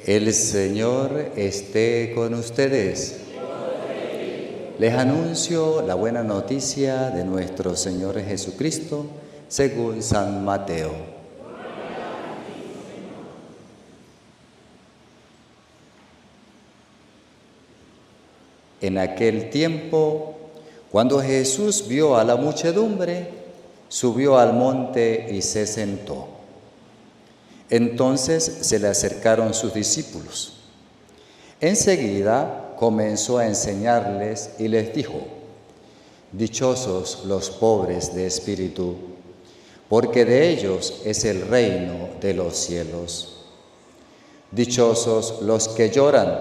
El Señor esté con ustedes. Les anuncio la buena noticia de nuestro Señor Jesucristo según San Mateo. En aquel tiempo, cuando Jesús vio a la muchedumbre, subió al monte y se sentó. Entonces se le acercaron sus discípulos. Enseguida comenzó a enseñarles y les dijo: Dichosos los pobres de espíritu, porque de ellos es el reino de los cielos. Dichosos los que lloran,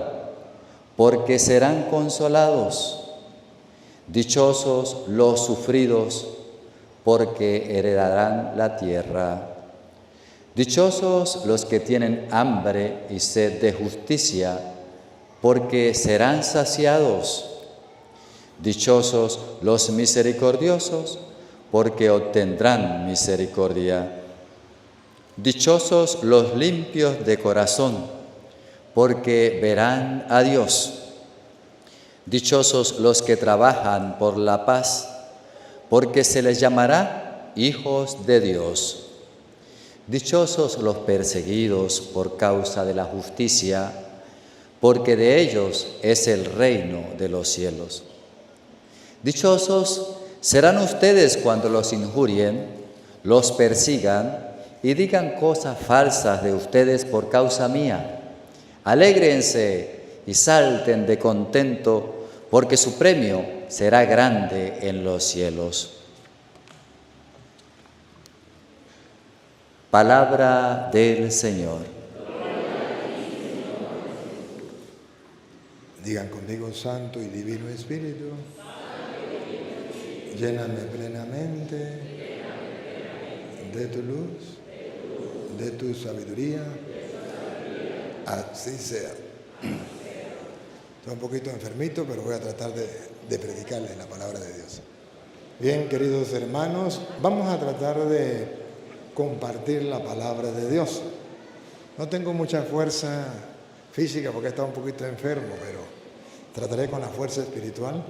porque serán consolados. Dichosos los sufridos, porque heredarán la tierra. Dichosos los que tienen hambre y sed de justicia, porque serán saciados. Dichosos los misericordiosos, porque obtendrán misericordia. Dichosos los limpios de corazón, porque verán a Dios. Dichosos los que trabajan por la paz, porque se les llamará hijos de Dios. Dichosos los perseguidos por causa de la justicia, porque de ellos es el reino de los cielos. Dichosos serán ustedes cuando los injurien, los persigan y digan cosas falsas de ustedes por causa mía. Alégrense y salten de contento, porque su premio será grande en los cielos. Palabra del Señor. Digan conmigo: Santo y Divino Espíritu, lléname plenamente de tu luz, de tu sabiduría. Así sea. Estoy un poquito enfermito, pero voy a tratar de predicarles la palabra de Dios. Bien, queridos hermanos, vamos a tratar de compartir la palabra de Dios. No tengo mucha fuerza física porque he estado un poquito enfermo, pero trataré con la fuerza espiritual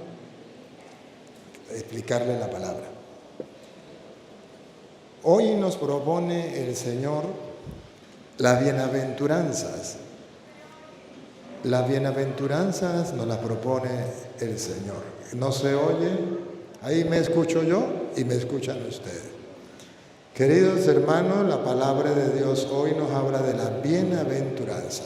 de explicarle la palabra. Hoy nos propone el Señor las bienaventuranzas. Las bienaventuranzas nos las propone el Señor. No se oye, ahí me escucho yo y me escuchan ustedes. Queridos hermanos, la palabra de Dios hoy nos habla de la bienaventuranza.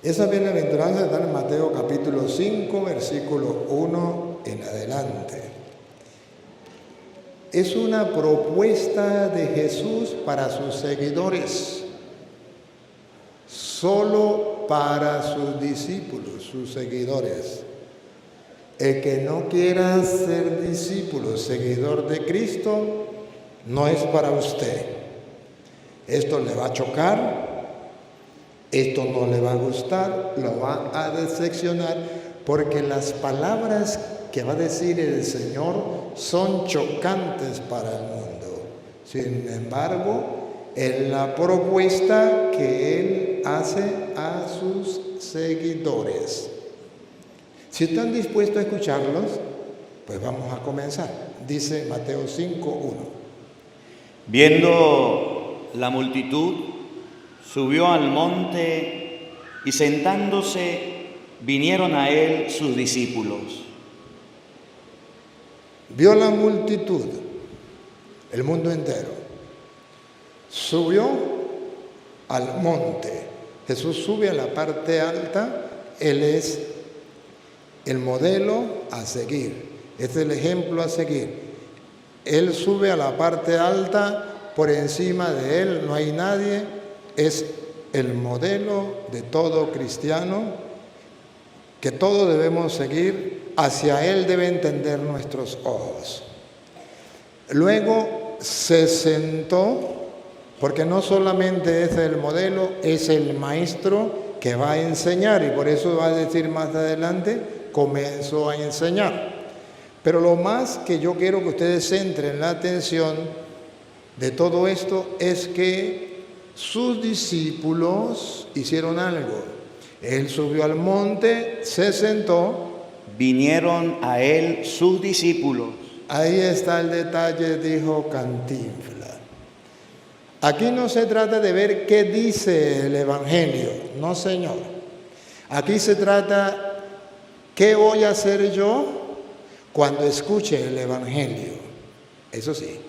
Esa bienaventuranza está en Mateo capítulo 5, versículo 1 en adelante. Es una propuesta de Jesús para sus seguidores, solo para sus discípulos, sus seguidores. El que no quiera ser discípulo, seguidor de Cristo, no es para usted. Esto le va a chocar, esto no le va a gustar, lo va a decepcionar, porque las palabras que va a decir el Señor son chocantes para el mundo. Sin embargo, es la propuesta que Él hace a sus seguidores. Si están dispuestos a escucharlos, pues vamos a comenzar. Dice Mateo 5:1. Viendo la multitud, subió al monte y sentándose, vinieron a él sus discípulos. Vio la multitud, el mundo entero. Subió al monte. Jesús sube a la parte alta. Él es el modelo a seguir. Es el ejemplo a seguir. Él sube a la parte alta, por encima de Él no hay nadie, es el modelo de todo cristiano que todos debemos seguir, hacia Él deben tender nuestros ojos. Luego se sentó, porque no solamente es el modelo, es el maestro que va a enseñar, y por eso va a decir más adelante, comenzó a enseñar. Pero lo más que yo quiero que ustedes centren la atención de todo esto es que sus discípulos hicieron algo. Él subió al monte, se sentó. Vinieron a él sus discípulos. Ahí está el detalle, dijo Cantinflas. Aquí no se trata de ver qué dice el Evangelio, no señor. Aquí se trata qué voy a hacer yo cuando escuche el Evangelio. Eso sí.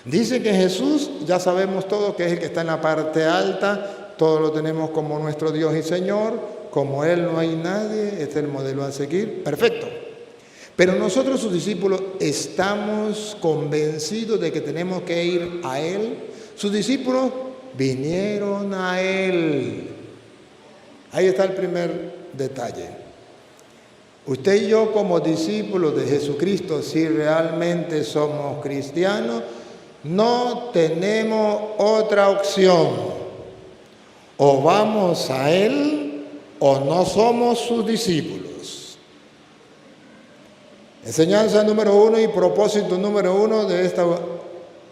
Dice que Jesús, ya sabemos todos que es el que está en la parte alta, todos lo tenemos como nuestro Dios y Señor, como Él no hay nadie, este es el modelo a seguir, perfecto. Pero nosotros sus discípulos estamos convencidos de que tenemos que ir a Él. Sus discípulos vinieron a Él. Ahí está el primer detalle. Usted y yo como discípulos de Jesucristo, si realmente somos cristianos, no tenemos otra opción. O vamos a Él o no somos sus discípulos. Enseñanza número 1 y propósito número 1 de esta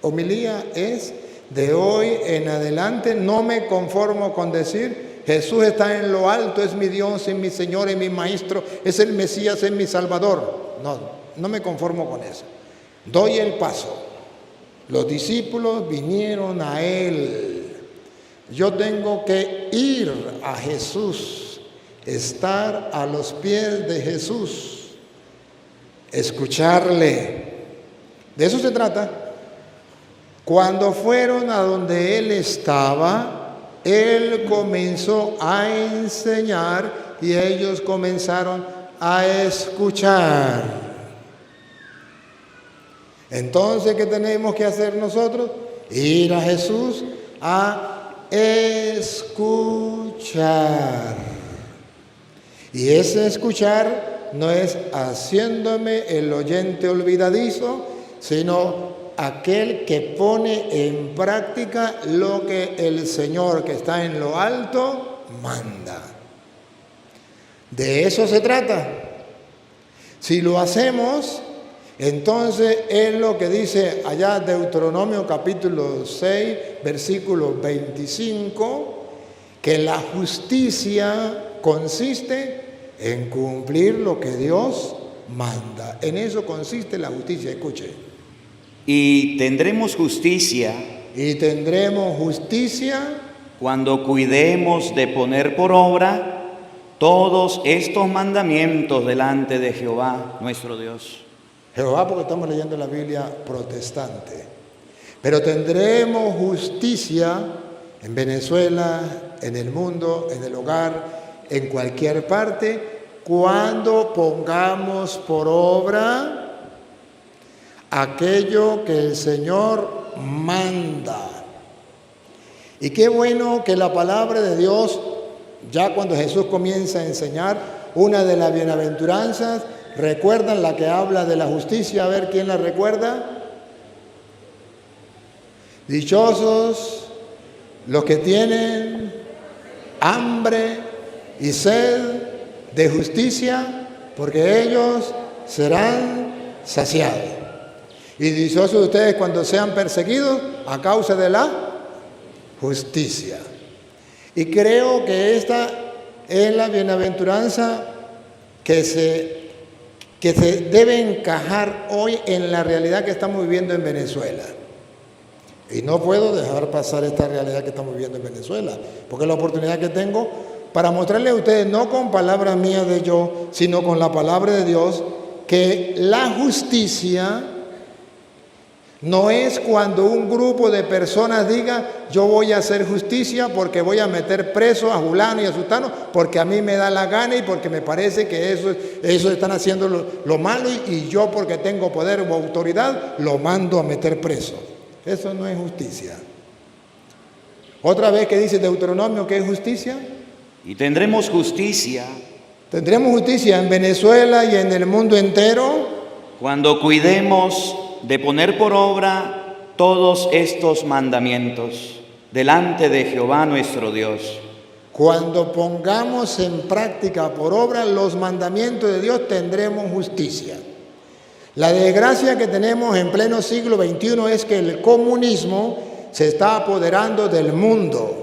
homilía es: de hoy en adelante no me conformo con decir Jesús está en lo alto, es mi Dios, es mi Señor, es mi Maestro, es el Mesías, es mi Salvador. No me conformo con eso. Doy el paso. Los discípulos vinieron a Él. Yo tengo que ir a Jesús, estar a los pies de Jesús, escucharle. De eso se trata. Cuando fueron a donde Él estaba, Él comenzó a enseñar y ellos comenzaron a escuchar. Entonces, ¿qué tenemos que hacer nosotros? Ir a Jesús a escuchar. Y ese escuchar no es haciéndome el oyente olvidadizo, sino aquel que pone en práctica lo que el Señor que está en lo alto manda. De eso se trata. Si lo hacemos, entonces es lo que dice allá Deuteronomio capítulo 6, versículo 25, que la justicia consiste en cumplir lo que Dios manda. En eso consiste la justicia, escuche. Y tendremos justicia. Y tendremos justicia cuando cuidemos de poner por obra todos estos mandamientos delante de Jehová, nuestro Dios. Jehová, porque estamos leyendo la Biblia protestante. Pero tendremos justicia en Venezuela, en el mundo, en el hogar, en cualquier parte, cuando pongamos por obra aquello que el Señor manda. Y qué bueno que la palabra de Dios, ya cuando Jesús comienza a enseñar una de las bienaventuranzas, ¿recuerdan la que habla de la justicia? A ver, ¿quién la recuerda? Dichosos los que tienen hambre y sed de justicia, porque ellos serán saciados. Y dichosos ustedes cuando sean perseguidos a causa de la justicia. Y creo que esta es la bienaventuranza que se debe encajar hoy en la realidad que estamos viviendo en Venezuela. Y no puedo dejar pasar esta realidad que estamos viviendo en Venezuela, porque es la oportunidad que tengo para mostrarles a ustedes, no con palabras mías de yo, sino con la palabra de Dios, que la justicia no es cuando un grupo de personas diga yo voy a hacer justicia porque voy a meter preso a fulano y a sultano porque a mí me da la gana y porque me parece que eso están haciendo lo malo y yo porque tengo poder o autoridad lo mando a meter preso. Eso no es justicia. Otra vez que dice Deuteronomio, ¿qué es justicia? Y tendremos justicia. Tendremos justicia en Venezuela y en el mundo entero cuando cuidemos de poner por obra todos estos mandamientos delante de Jehová nuestro Dios. Cuando pongamos en práctica por obra los mandamientos de Dios, tendremos justicia. La desgracia que tenemos en pleno siglo XXI es que el comunismo se está apoderando del mundo.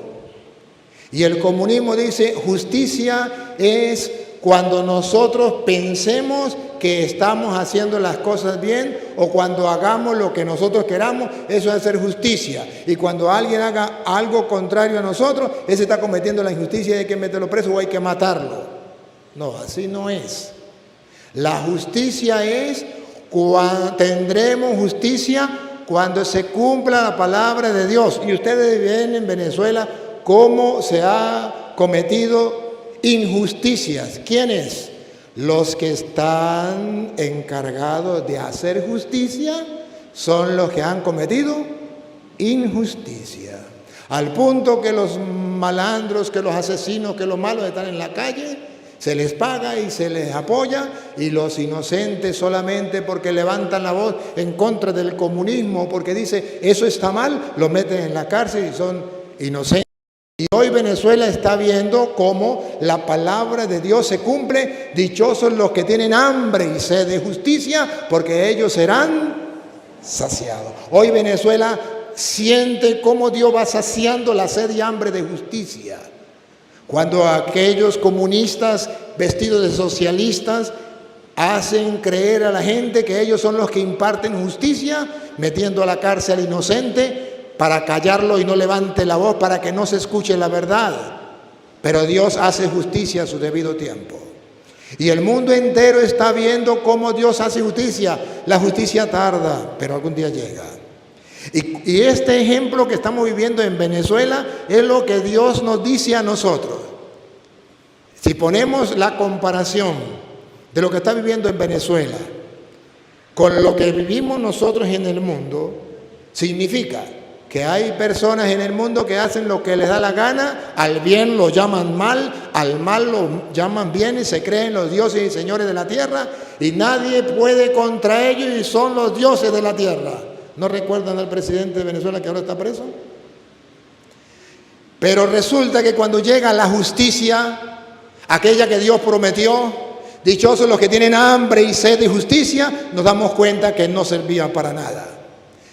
Y el comunismo dice, justicia es cuando nosotros pensemos que estamos haciendo las cosas bien, o cuando hagamos lo que nosotros queramos, eso es hacer justicia. Y cuando alguien haga algo contrario a nosotros, ese está cometiendo la injusticia y hay que meterlo preso o hay que matarlo. No, así no es. La justicia es tendremos justicia cuando se cumpla la palabra de Dios. Y ustedes ven en Venezuela cómo se ha cometido injusticias. ¿Quiénes? Los que están encargados de hacer justicia son los que han cometido injusticia. Al punto que los malandros, que los asesinos, que los malos están en la calle, se les paga y se les apoya, y los inocentes solamente porque levantan la voz en contra del comunismo, porque dice eso está mal, los meten en la cárcel y son inocentes. Y hoy Venezuela está viendo cómo la palabra de Dios se cumple. Dichosos los que tienen hambre y sed de justicia, porque ellos serán saciados. Hoy Venezuela siente cómo Dios va saciando la sed y hambre de justicia. Cuando aquellos comunistas vestidos de socialistas hacen creer a la gente que ellos son los que imparten justicia, metiendo a la cárcel al inocente para callarlo y no levante la voz, para que no se escuche la verdad. Pero Dios hace justicia a su debido tiempo. Y el mundo entero está viendo cómo Dios hace justicia. La justicia tarda, pero algún día llega. Y este ejemplo que estamos viviendo en Venezuela es lo que Dios nos dice a nosotros. Si ponemos la comparación de lo que está viviendo en Venezuela con lo que vivimos nosotros en el mundo, significa que hay personas en el mundo que hacen lo que les da la gana, al bien lo llaman mal, al mal lo llaman bien y se creen los dioses y señores de la tierra, y nadie puede contra ellos y son los dioses de la tierra. ¿No recuerdan al presidente de Venezuela que ahora está preso? Pero resulta que cuando llega la justicia, aquella que Dios prometió, dichosos los que tienen hambre y sed de justicia, nos damos cuenta que no servía para nada,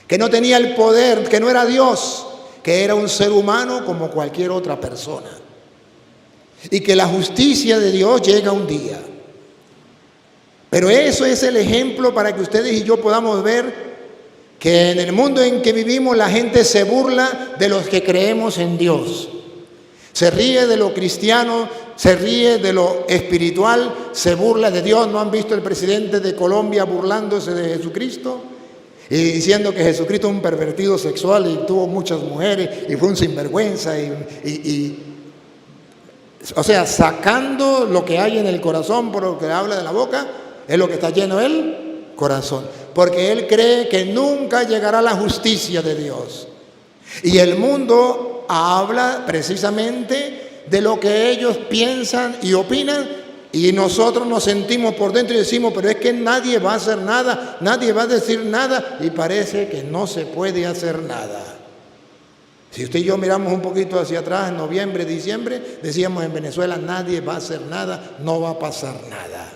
que no tenía el poder, que no era Dios, que era un ser humano como cualquier otra persona, y que la justicia de Dios llega un día. Pero eso es el ejemplo para que ustedes y yo podamos ver que en el mundo en que vivimos la gente se burla de los que creemos en Dios. Se ríe de lo cristiano, se ríe de lo espiritual, se burla de Dios. ¿No han visto el presidente de Colombia burlándose de Jesucristo? Y diciendo que Jesucristo es un pervertido sexual y tuvo muchas mujeres y fue un sinvergüenza. O sea, sacando lo que hay en el corazón por lo que habla de la boca, es lo que está lleno el corazón. Porque él cree que nunca llegará la justicia de Dios. Y el mundo habla precisamente de lo que ellos piensan y opinan, y nosotros nos sentimos por dentro y decimos, pero es que nadie va a hacer nada, nadie va a decir nada, y parece que no se puede hacer nada. Si usted y yo miramos un poquito hacia atrás, en noviembre, diciembre, decíamos en Venezuela, nadie va a hacer nada, no va a pasar nada.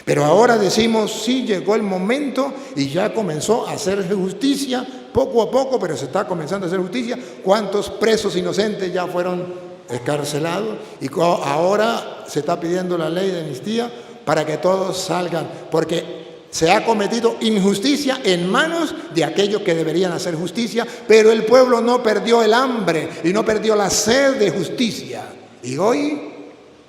Pero ahora decimos, sí, llegó el momento y ya comenzó a hacer justicia, poco a poco, pero se está comenzando a hacer justicia. ¿Cuántos presos inocentes ya fueron excarcelados? Y ahora se está pidiendo la ley de amnistía para que todos salgan, porque se ha cometido injusticia en manos de aquellos que deberían hacer justicia, pero el pueblo no perdió el hambre y no perdió la sed de justicia. Y hoy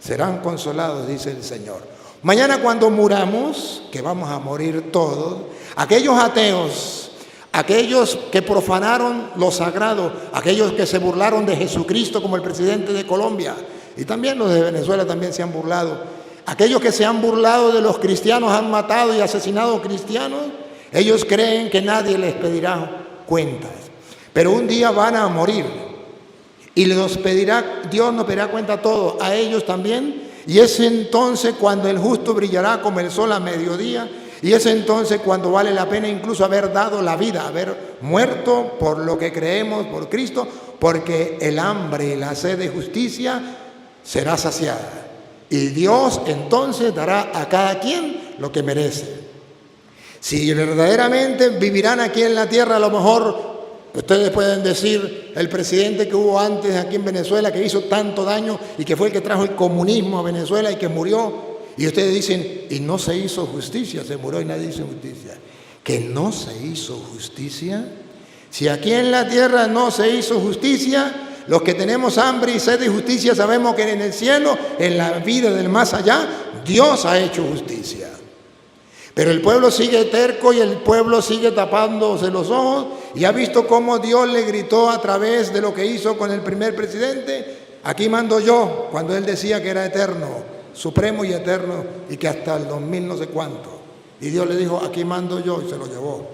serán consolados, dice el Señor. Mañana cuando muramos, que vamos a morir todos, aquellos ateos, aquellos que profanaron lo sagrado, aquellos que se burlaron de Jesucristo como el presidente de Colombia, y también los de Venezuela también se han burlado, aquellos que se han burlado de los cristianos, han matado y asesinado cristianos, ellos creen que nadie les pedirá cuentas, pero un día van a morir y Dios nos pedirá cuenta a todos, a ellos también. Y es entonces cuando el justo brillará como el sol a mediodía, y es entonces cuando vale la pena incluso haber dado la vida, haber muerto por lo que creemos, por Cristo, porque el hambre y la sed de justicia será saciada. Y Dios entonces dará a cada quien lo que merece. Si verdaderamente vivirán aquí en la tierra, a lo mejor Ustedes pueden decir, el presidente que hubo antes aquí en Venezuela, que hizo tanto daño y que fue el que trajo el comunismo a Venezuela y que murió, y ustedes dicen, y no se hizo justicia, se murió y nadie hizo justicia. ¿Que no se hizo justicia? Si aquí en la tierra no se hizo justicia, los que tenemos hambre y sed de justicia sabemos que en el cielo, en la vida del más allá, Dios ha hecho justicia. Pero el pueblo sigue terco y el pueblo sigue tapándose los ojos y ha visto cómo Dios le gritó a través de lo que hizo con el primer presidente: aquí mando yo, cuando él decía que era eterno, supremo y eterno, y que hasta el 2000 no sé cuánto. Y Dios le dijo, aquí mando yo, y se lo llevó.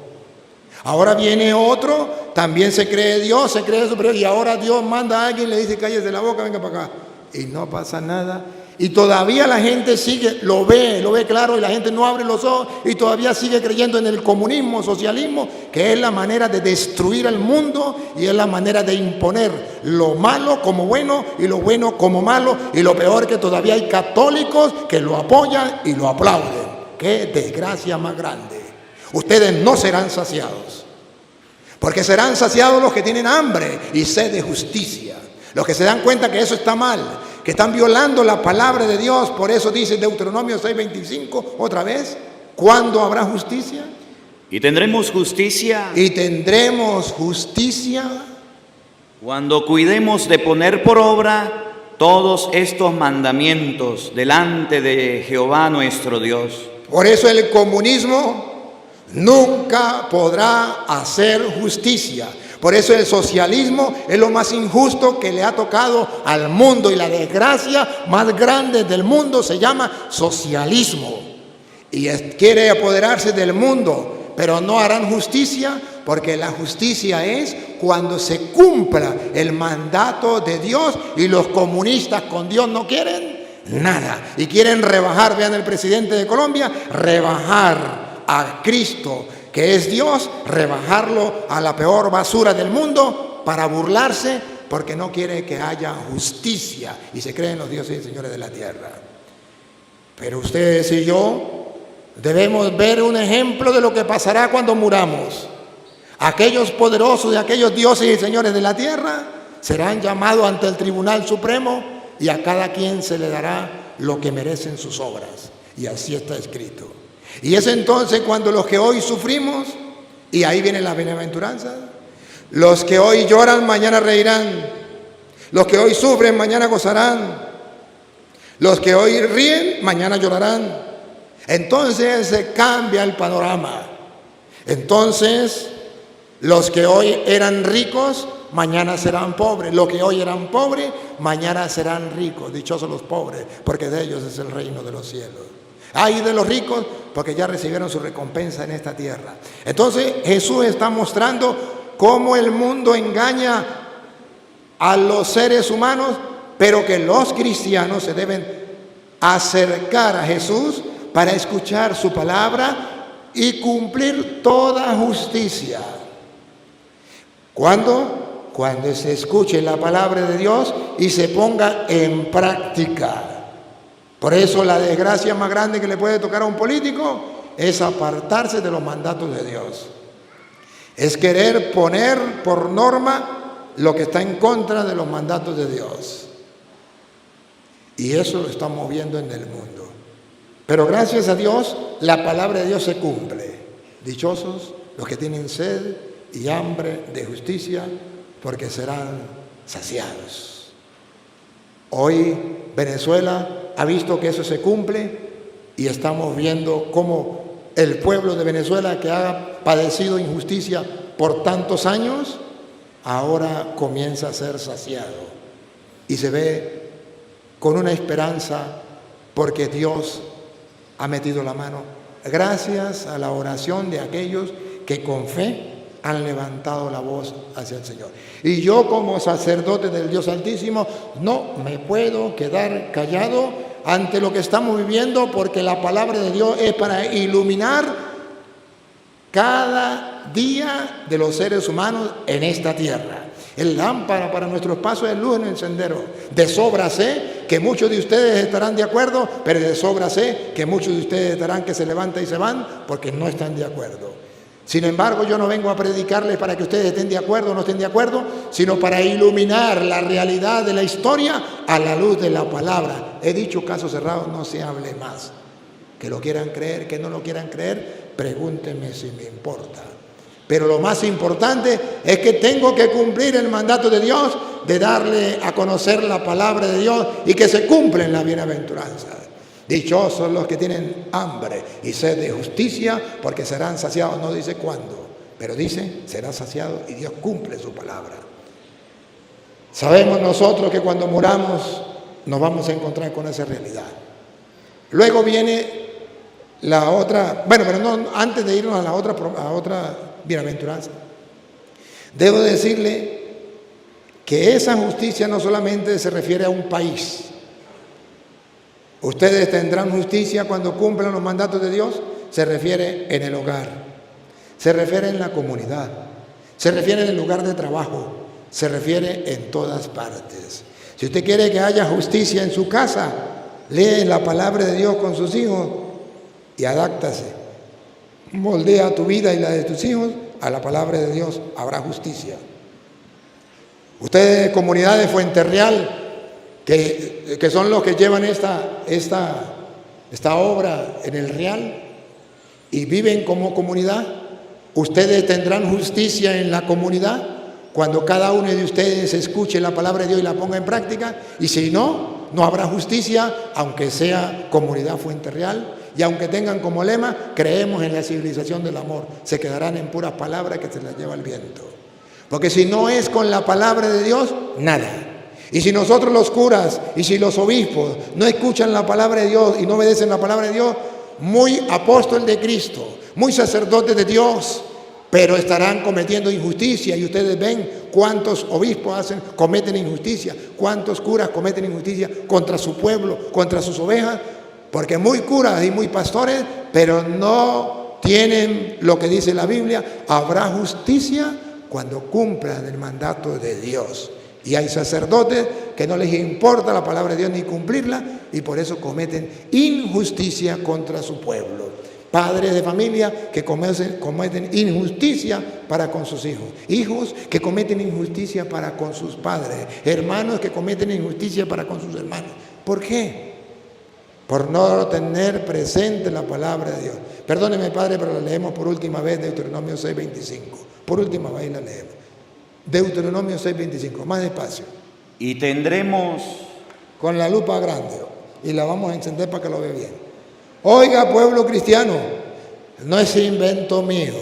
Ahora viene otro, también se cree Dios, se cree superior, y ahora Dios manda a alguien y le dice, cállese la boca, venga para acá. Y no pasa nada. Y todavía la gente sigue, lo ve claro, y la gente no abre los ojos y todavía sigue creyendo en el comunismo, socialismo, que es la manera de destruir al mundo y es la manera de imponer lo malo como bueno y lo bueno como malo, y lo peor que todavía hay católicos que lo apoyan y lo aplauden. ¡Qué desgracia más grande! Ustedes no serán saciados, porque serán saciados los que tienen hambre y sed de justicia, los que se dan cuenta que eso está mal, que están violando la palabra de Dios. Por eso dice Deuteronomio 6:25 otra vez, ¿cuándo habrá justicia? Y tendremos justicia. Y tendremos justicia cuando cuidemos de poner por obra todos estos mandamientos delante de Jehová nuestro Dios. Por eso el comunismo nunca podrá hacer justicia. Por eso el socialismo es lo más injusto que le ha tocado al mundo, y la desgracia más grande del mundo se llama socialismo. Y quiere apoderarse del mundo, pero no harán justicia, porque la justicia es cuando se cumpla el mandato de Dios, y los comunistas con Dios no quieren nada. Y quieren rebajar, vean el presidente de Colombia, rebajar a Cristo, que es Dios, rebajarlo a la peor basura del mundo para burlarse, porque no quiere que haya justicia y se creen los dioses y señores de la tierra. Pero ustedes y yo debemos ver un ejemplo de lo que pasará cuando muramos. Aquellos poderosos y aquellos dioses y señores de la tierra serán llamados ante el Tribunal Supremo, y a cada quien se le dará lo que merecen sus obras, y así está escrito. Y es entonces cuando los que hoy sufrimos, y ahí viene la bienaventuranza, los que hoy lloran mañana reirán, los que hoy sufren mañana gozarán, los que hoy ríen mañana llorarán. Entonces se cambia el panorama. Entonces los que hoy eran ricos mañana serán pobres, los que hoy eran pobres mañana serán ricos. Dichosos los pobres, porque de ellos es el reino de los cielos. Ay de los ricos, porque ya recibieron su recompensa en esta tierra. Entonces Jesús está mostrando cómo el mundo engaña a los seres humanos, pero que los cristianos se deben acercar a Jesús para escuchar su palabra y cumplir toda justicia. ¿Cuándo? Cuando se escuche la palabra de Dios y se ponga en práctica. Por eso la desgracia más grande que le puede tocar a un político es apartarse de los mandatos de Dios. Es querer poner por norma lo que está en contra de los mandatos de Dios. Y eso lo estamos viendo en el mundo. Pero gracias a Dios, la palabra de Dios se cumple. Dichosos los que tienen sed y hambre de justicia, porque serán saciados. Hoy Venezuela ha visto que eso se cumple, y estamos viendo cómo el pueblo de Venezuela, que ha padecido injusticia por tantos años, ahora comienza a ser saciado y se ve con una esperanza, porque Dios ha metido la mano gracias a la oración de aquellos que con fe han levantado la voz hacia el Señor. Y yo, como sacerdote del Dios Altísimo, no me puedo quedar callado ante lo que estamos viviendo, porque la palabra de Dios es para iluminar cada día de los seres humanos en esta tierra. El lámpara para nuestros pasos es luz en el sendero. De sobra sé que muchos de ustedes estarán de acuerdo, pero de sobra sé que muchos de ustedes estarán que se levantan y se van porque no están de acuerdo. Sin embargo, yo no vengo a predicarles para que ustedes estén de acuerdo o no estén de acuerdo, sino para iluminar la realidad de la historia a la luz de la palabra. He dicho caso cerrado, no se hable más. Que lo quieran creer, que no lo quieran creer, pregúntenme si me importa. Pero lo más importante es que tengo que cumplir el mandato de Dios de darle a conocer la palabra de Dios y que se cumple en la bienaventuranza. Dichosos los que tienen hambre y sed de justicia, porque serán saciados. No dice cuándo, pero dice será saciado, y Dios cumple su palabra. Sabemos nosotros que cuando muramos nos vamos a encontrar con esa realidad. Luego viene la otra, bueno, pero no, antes de irnos a la otra bienaventuranza, debo decirle que esa justicia no solamente se refiere a un país. Ustedes tendrán justicia cuando cumplan los mandatos de Dios. Se refiere en el hogar, se refiere en la comunidad, se refiere en el lugar de trabajo, se refiere en todas partes. Si usted quiere que haya justicia en su casa, lee la palabra de Dios con sus hijos y adáptase. Moldea tu vida y la de tus hijos a la palabra de Dios, habrá justicia. Ustedes, comunidad de Fuenterreal, que son los que llevan esta obra en el Real y viven como comunidad, ustedes tendrán justicia en la comunidad cuando cada uno de ustedes escuche la palabra de Dios y la ponga en práctica. Y si no, no habrá justicia, aunque sea comunidad Fuenterreal y aunque tengan como lema, creemos en la civilización del amor. Se quedarán en puras palabras que se las lleva el viento. Porque si no es con la palabra de Dios, nada. Y si nosotros los curas y si los obispos no escuchan la palabra de Dios y no obedecen la palabra de Dios, muy apóstol de Cristo, muy sacerdote de Dios, pero estarán cometiendo injusticia. Y ustedes ven cuántos obispos cometen injusticia, cuántos curas cometen injusticia contra su pueblo, contra sus ovejas, porque muy curas y muy pastores, pero no tienen lo que dice la Biblia. Habrá justicia cuando cumplan el mandato de Dios. Y hay sacerdotes que no les importa la palabra de Dios ni cumplirla, y por eso cometen injusticia contra su pueblo. Padres de familia que cometen injusticia para con sus hijos. Hijos que cometen injusticia para con sus padres. Hermanos que cometen injusticia para con sus hermanos. ¿Por qué? Por no tener presente la palabra de Dios. Perdóneme, Padre, pero la leemos por última vez, Deuteronomio 6:25. Por última vez la leemos. Deuteronomio 6:25, más despacio. Y tendremos con la lupa grande y la vamos a encender para que lo vea bien. Oiga, pueblo cristiano, no es invento mío.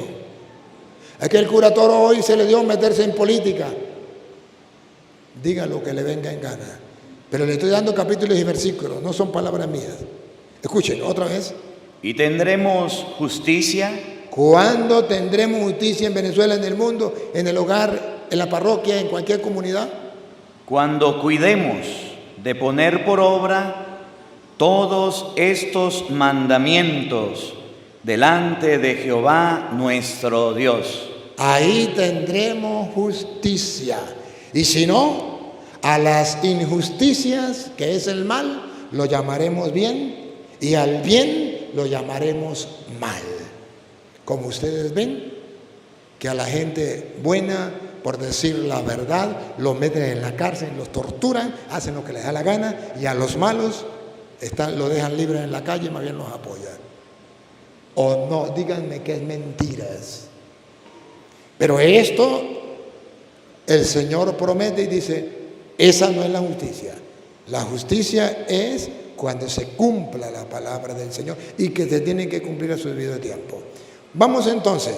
Es que el cura Toro hoy se le dio meterse en política. Diga lo que le venga en gana. Pero le estoy dando capítulos y versículos, no son palabras mías. Escuchen otra vez. Y tendremos justicia. ¿Cuándo tendremos justicia en Venezuela, en el mundo, en el hogar, en la parroquia, en cualquier comunidad? Cuando cuidemos de poner por obra todos estos mandamientos delante de Jehová nuestro Dios. Ahí tendremos justicia. Y si no, a las injusticias, que es el mal, lo llamaremos bien, y al bien lo llamaremos mal. Como ustedes ven, que a la gente buena, por decir la verdad, los meten en la cárcel, los torturan, hacen lo que les da la gana, y a los malos lo dejan libres en la calle, más bien los apoyan. O no, díganme que es mentiras. Pero esto el Señor promete y dice, esa no es la justicia. La justicia es cuando se cumpla la palabra del Señor y que se tiene que cumplir a su debido tiempo. Vamos entonces,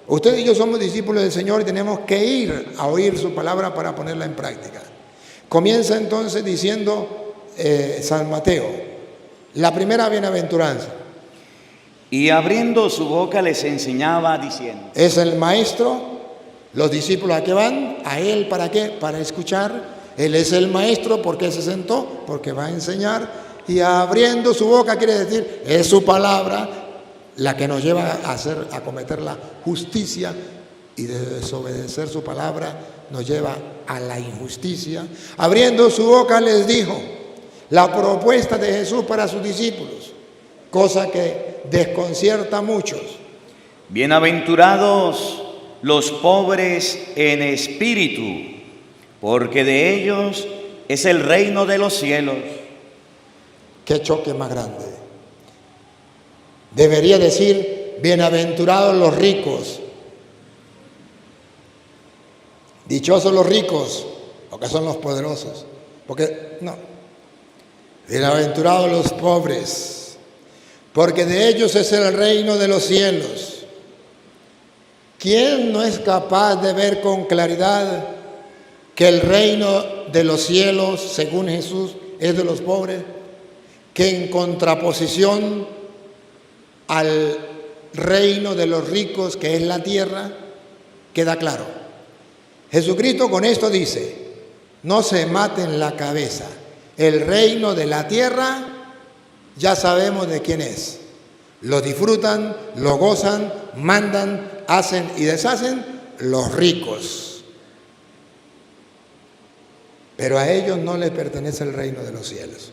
usted y yo somos discípulos del Señor y tenemos que ir a oír su palabra para ponerla en práctica. Comienza entonces diciendo San Mateo, la primera bienaventuranza. Y abriendo su boca les enseñaba diciendo. Es el maestro, los discípulos ¿a qué van? A él, ¿para qué? Para escuchar. Él es el maestro, ¿por qué se sentó? Porque va a enseñar. Y abriendo su boca quiere decir, es su palabra la que nos lleva a cometer la justicia, y de desobedecer su palabra nos lleva a la injusticia. Abriendo su boca les dijo la propuesta de Jesús para sus discípulos, cosa que desconcierta a muchos. Bienaventurados los pobres en espíritu, porque de ellos es el reino de los cielos. Qué choque más grande. Debería decir, bienaventurados los ricos. Dichosos los ricos, porque son los poderosos. Porque, no. Bienaventurados los pobres, porque de ellos es el reino de los cielos. ¿Quién no es capaz de ver con claridad que el reino de los cielos, según Jesús, es de los pobres? Que en contraposición al reino de los ricos, que es la tierra, queda claro. Jesucristo con esto dice, no se maten la cabeza. El reino de la tierra ya sabemos de quién es. Lo disfrutan, lo gozan, mandan, hacen y deshacen los ricos. Pero a ellos no les pertenece el reino de los cielos.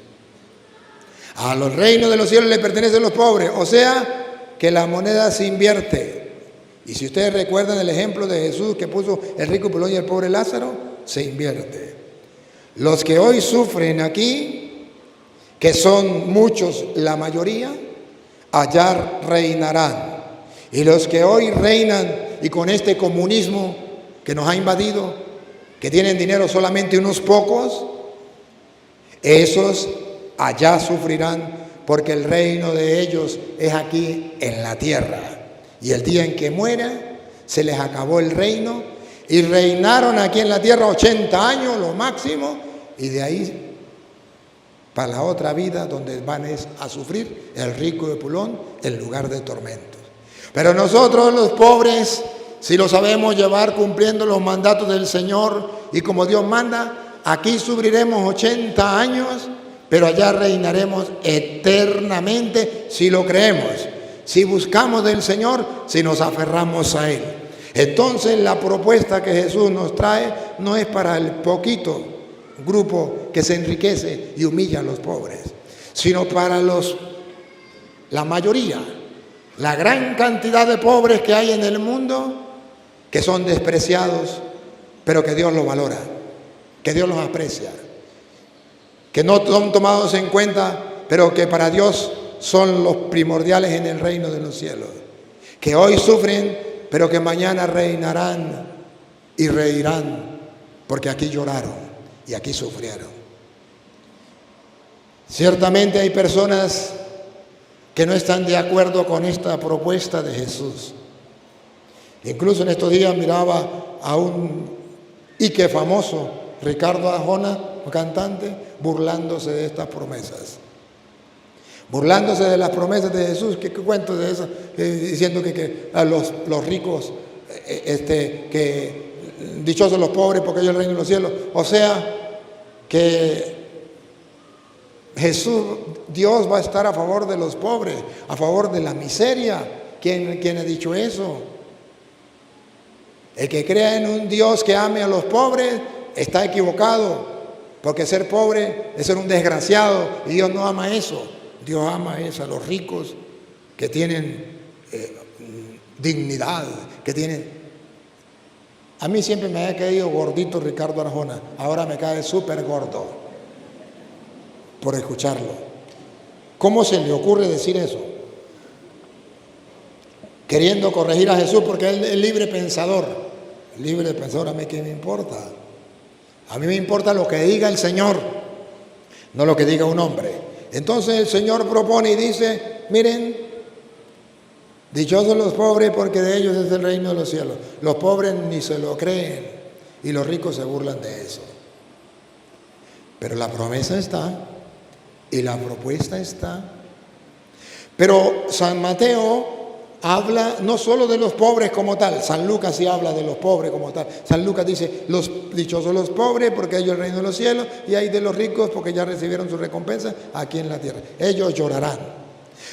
A los reinos de los cielos les pertenecen los pobres. O sea, que la moneda se invierte. Y si ustedes recuerdan el ejemplo de Jesús que puso el rico Pulón y el pobre Lázaro, se invierte. Los que hoy sufren aquí, que son muchos, la mayoría, allá reinarán. Y los que hoy reinan y con este comunismo que nos ha invadido, que tienen dinero solamente unos pocos, esos allá sufrirán, porque el reino de ellos es aquí en la tierra. Y el día en que muera, se les acabó el reino y reinaron aquí en la tierra 80 años, lo máximo, y de ahí para la otra vida donde van a sufrir el rico de Pulón en lugar de tormentos. Pero nosotros los pobres, si lo sabemos llevar cumpliendo los mandatos del Señor y como Dios manda, aquí sufriremos 80 años, pero allá reinaremos eternamente si lo creemos, si buscamos del Señor, si nos aferramos a Él. Entonces la propuesta que Jesús nos trae no es para el poquito grupo que se enriquece y humilla a los pobres, sino para la mayoría, la gran cantidad de pobres que hay en el mundo, que son despreciados, pero que Dios los valora, que Dios los aprecia, que no son tomados en cuenta, pero que para Dios son los primordiales en el reino de los cielos, que hoy sufren, pero que mañana reinarán y reirán, porque aquí lloraron y aquí sufrieron. Ciertamente hay personas que no están de acuerdo con esta propuesta de Jesús. Incluso en estos días miraba a un Ike famoso, Ricardo Arjona, un cantante, burlándose de estas promesas. Burlándose de las promesas de Jesús. ¿Qué cuento de eso? Diciendo que a los ricos, que dichosos los pobres porque ellos el reino de los cielos. O sea, que Jesús, Dios va a estar a favor de los pobres, a favor de la miseria. ¿Quién ha dicho eso? El que crea en un Dios que ame a los pobres está equivocado, porque ser pobre es ser un desgraciado y Dios no ama eso. Dios ama a los ricos que tienen dignidad, que tienen... A mí siempre me ha caído gordito Ricardo Arjona, ahora me cae súper gordo por escucharlo. ¿Cómo se le ocurre decir eso? Queriendo corregir a Jesús porque él es libre pensador. Libre pensador, ¿a mí qué me importa? A mí me importa lo que diga el Señor, no lo que diga un hombre. Entonces el Señor propone y dice, miren, dichosos los pobres porque de ellos es el reino de los cielos. Los pobres ni se lo creen y los ricos se burlan de eso. Pero la promesa está y la propuesta está. Pero San Mateo habla no solo de los pobres como tal, San Lucas sí habla de los pobres como tal. San Lucas dice, dichosos los pobres porque ellos el reino de los cielos, y hay de los ricos porque ya recibieron su recompensa aquí en la tierra. Ellos llorarán.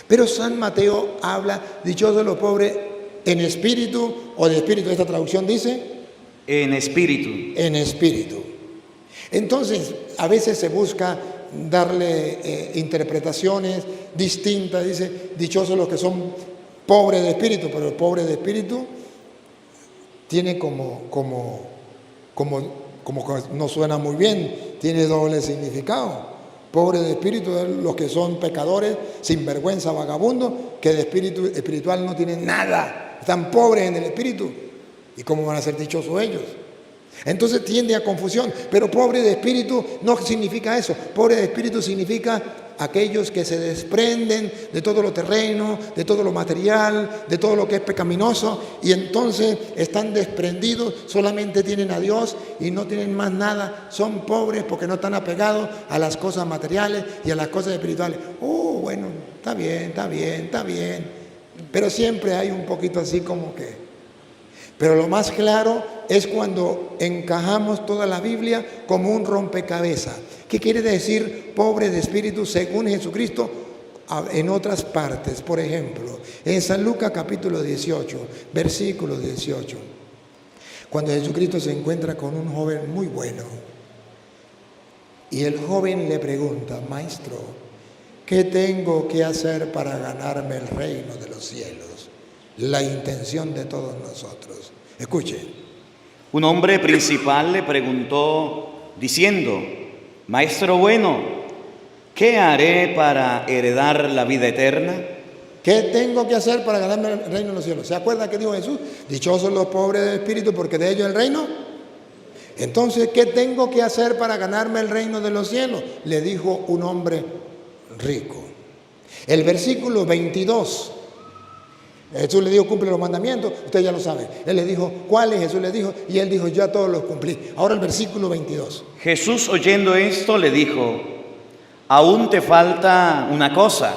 Pero San Mateo habla, dichosos los pobres en espíritu, o de espíritu, esta traducción dice, en espíritu. En espíritu. Entonces, a veces se busca darle interpretaciones distintas. Dice, dichosos los que son pobre de espíritu, pero el pobre de espíritu tiene como no suena muy bien, tiene doble significado. Pobre de espíritu es los que son pecadores, sinvergüenza, vagabundos, que de espíritu espiritual no tienen nada, están pobres en el espíritu. ¿Y cómo van a ser dichosos ellos? Entonces tiende a confusión, pero pobre de espíritu no significa eso. Pobre de espíritu significa aquellos que se desprenden de todo lo terreno, de todo lo material, de todo lo que es pecaminoso, y entonces están desprendidos, solamente tienen a Dios y no tienen más nada. Son pobres porque no están apegados a las cosas materiales y a las cosas espirituales. Bueno, está bien, pero siempre hay un poquito así como que... Pero lo más claro es cuando encajamos toda la Biblia como un rompecabezas. ¿Qué quiere decir pobre de espíritu según Jesucristo en otras partes? Por ejemplo, en San Lucas capítulo 18, versículo 18, cuando Jesucristo se encuentra con un joven muy bueno y el joven le pregunta: Maestro, ¿qué tengo que hacer para ganarme el reino de los cielos? La intención de todos nosotros. Escuchen. Un hombre principal le preguntó diciendo: Maestro bueno, ¿qué haré para heredar la vida eterna? ¿Qué tengo que hacer para ganarme el reino de los cielos? ¿Se acuerda que dijo Jesús? Dichosos los pobres de espíritu, porque de ellos es el reino. Entonces, ¿qué tengo que hacer para ganarme el reino de los cielos? Le dijo un hombre rico. El versículo 22. Jesús le dijo: cumple los mandamientos. Usted ya lo sabe. Él le dijo: ¿cuáles? Jesús le dijo, y él dijo: ya todos los cumplí. Ahora el versículo 22. Jesús, oyendo esto, le dijo: aún te falta una cosa.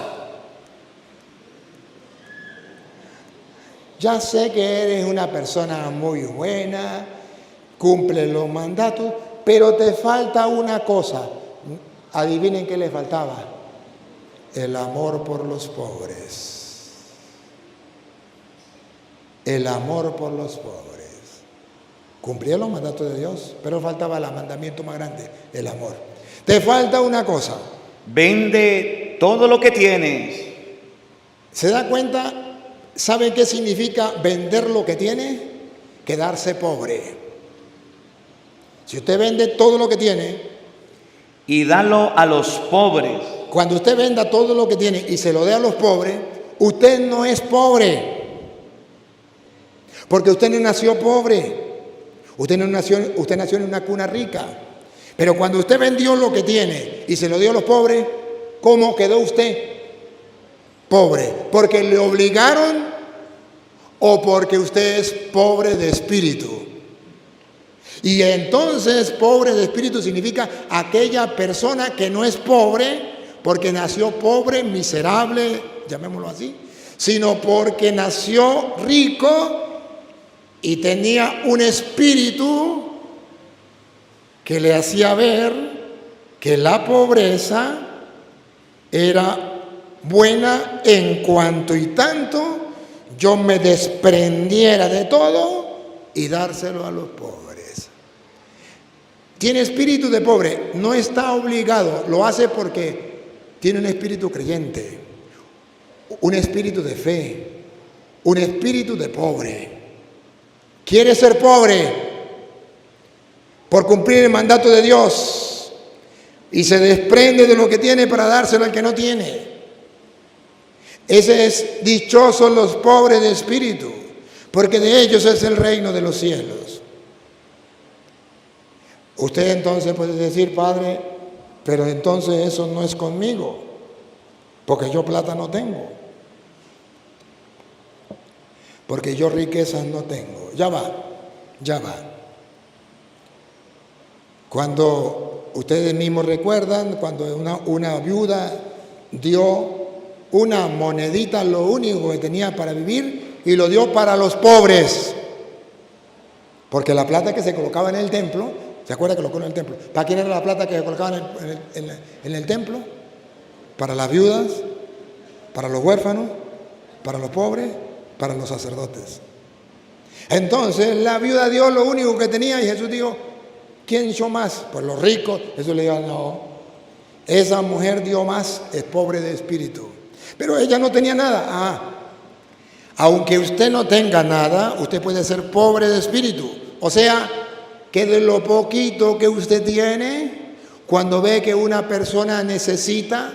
Ya sé que eres una persona muy buena, cumple los mandatos, pero te falta una cosa. Adivinen qué le faltaba: el amor por los pobres. El amor por los pobres. Cumplía los mandatos de Dios, pero faltaba el mandamiento más grande: el amor. Te falta una cosa. Vende todo lo que tienes. ¿Se da cuenta? ¿Sabe qué significa vender lo que tiene? Quedarse pobre. Si usted vende todo lo que tiene y dalo a los pobres. Cuando usted venda todo lo que tiene y se lo dé a los pobres, usted no es pobre. Porque usted no nació pobre, usted nació en una cuna rica. Pero cuando usted vendió lo que tiene y se lo dio a los pobres, ¿cómo quedó usted? Pobre. ¿Porque le obligaron o porque usted es pobre de espíritu? Y entonces pobre de espíritu significa aquella persona que no es pobre porque nació pobre, miserable, llamémoslo así, sino porque nació rico y tenía un espíritu que le hacía ver que la pobreza era buena en cuanto y tanto yo me desprendiera de todo y dárselo a los pobres. Tiene espíritu de pobre, no está obligado, lo hace porque tiene un espíritu creyente, un espíritu de fe, un espíritu de pobre. Quiere ser pobre por cumplir el mandato de Dios y se desprende de lo que tiene para dárselo al que no tiene. Ese es dichoso los pobres de espíritu, porque de ellos es el reino de los cielos. Usted entonces puede decir: Padre, pero entonces eso no es conmigo, porque yo plata no tengo. Porque yo riquezas no tengo. Ya va. Cuando ustedes mismos recuerdan, cuando una viuda dio una monedita, lo único que tenía para vivir, y lo dio para los pobres. Porque la plata que se colocaba en el templo, ¿se acuerda que lo colocó en el templo? ¿Para quién era la plata que se colocaba en el templo? Para las viudas, para los huérfanos, para los pobres, para los sacerdotes. Entonces la viuda dio lo único que tenía y Jesús dijo: ¿quién dio más? Pues los ricos. Jesús le dijo: no, esa mujer dio más, es pobre de espíritu. Pero ella no tenía nada. Aunque usted no tenga nada, usted puede ser pobre de espíritu. O sea, que de lo poquito que usted tiene, cuando ve que una persona necesita,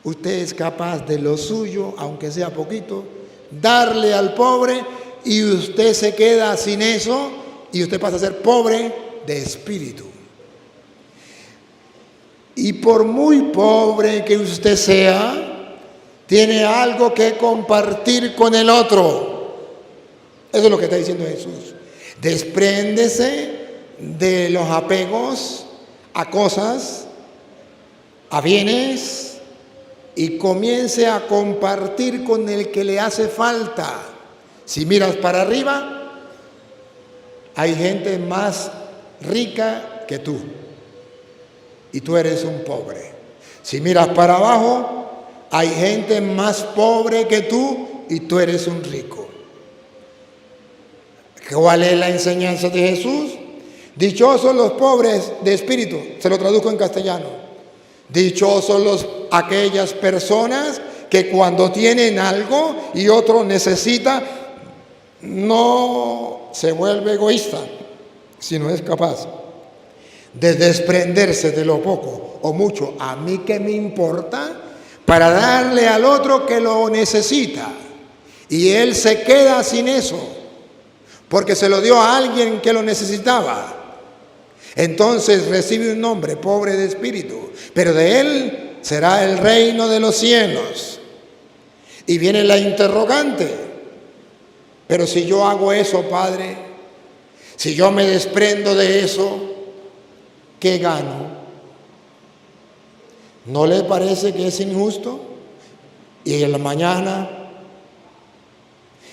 usted es capaz de lo suyo, aunque sea poquito, darle al pobre, y usted se queda sin eso y usted pasa a ser pobre de espíritu. Y por muy pobre que usted sea, tiene algo que compartir con el otro. Eso es lo que está diciendo Jesús. Despréndese de los apegos a cosas, a bienes, y comience a compartir con el que le hace falta. Si miras para arriba, hay gente más rica que tú, y tú eres un pobre. Si miras para abajo, hay gente más pobre que tú, y tú eres un rico. ¿Cuál es la enseñanza de Jesús? Dichosos los pobres de espíritu, se lo traduzco en castellano. Dichosos aquellas personas que cuando tienen algo y otro necesita, no se vuelve egoísta, sino es capaz de desprenderse de lo poco o mucho, a mí que me importa, para darle al otro que lo necesita. Y él se queda sin eso, porque se lo dio a alguien que lo necesitaba. Entonces recibe un nombre, pobre de espíritu, pero de él será el reino de los cielos. Y viene la interrogante: pero si yo hago eso, Padre, si yo me desprendo de eso, ¿qué gano? ¿No le parece que es injusto? Y en la mañana,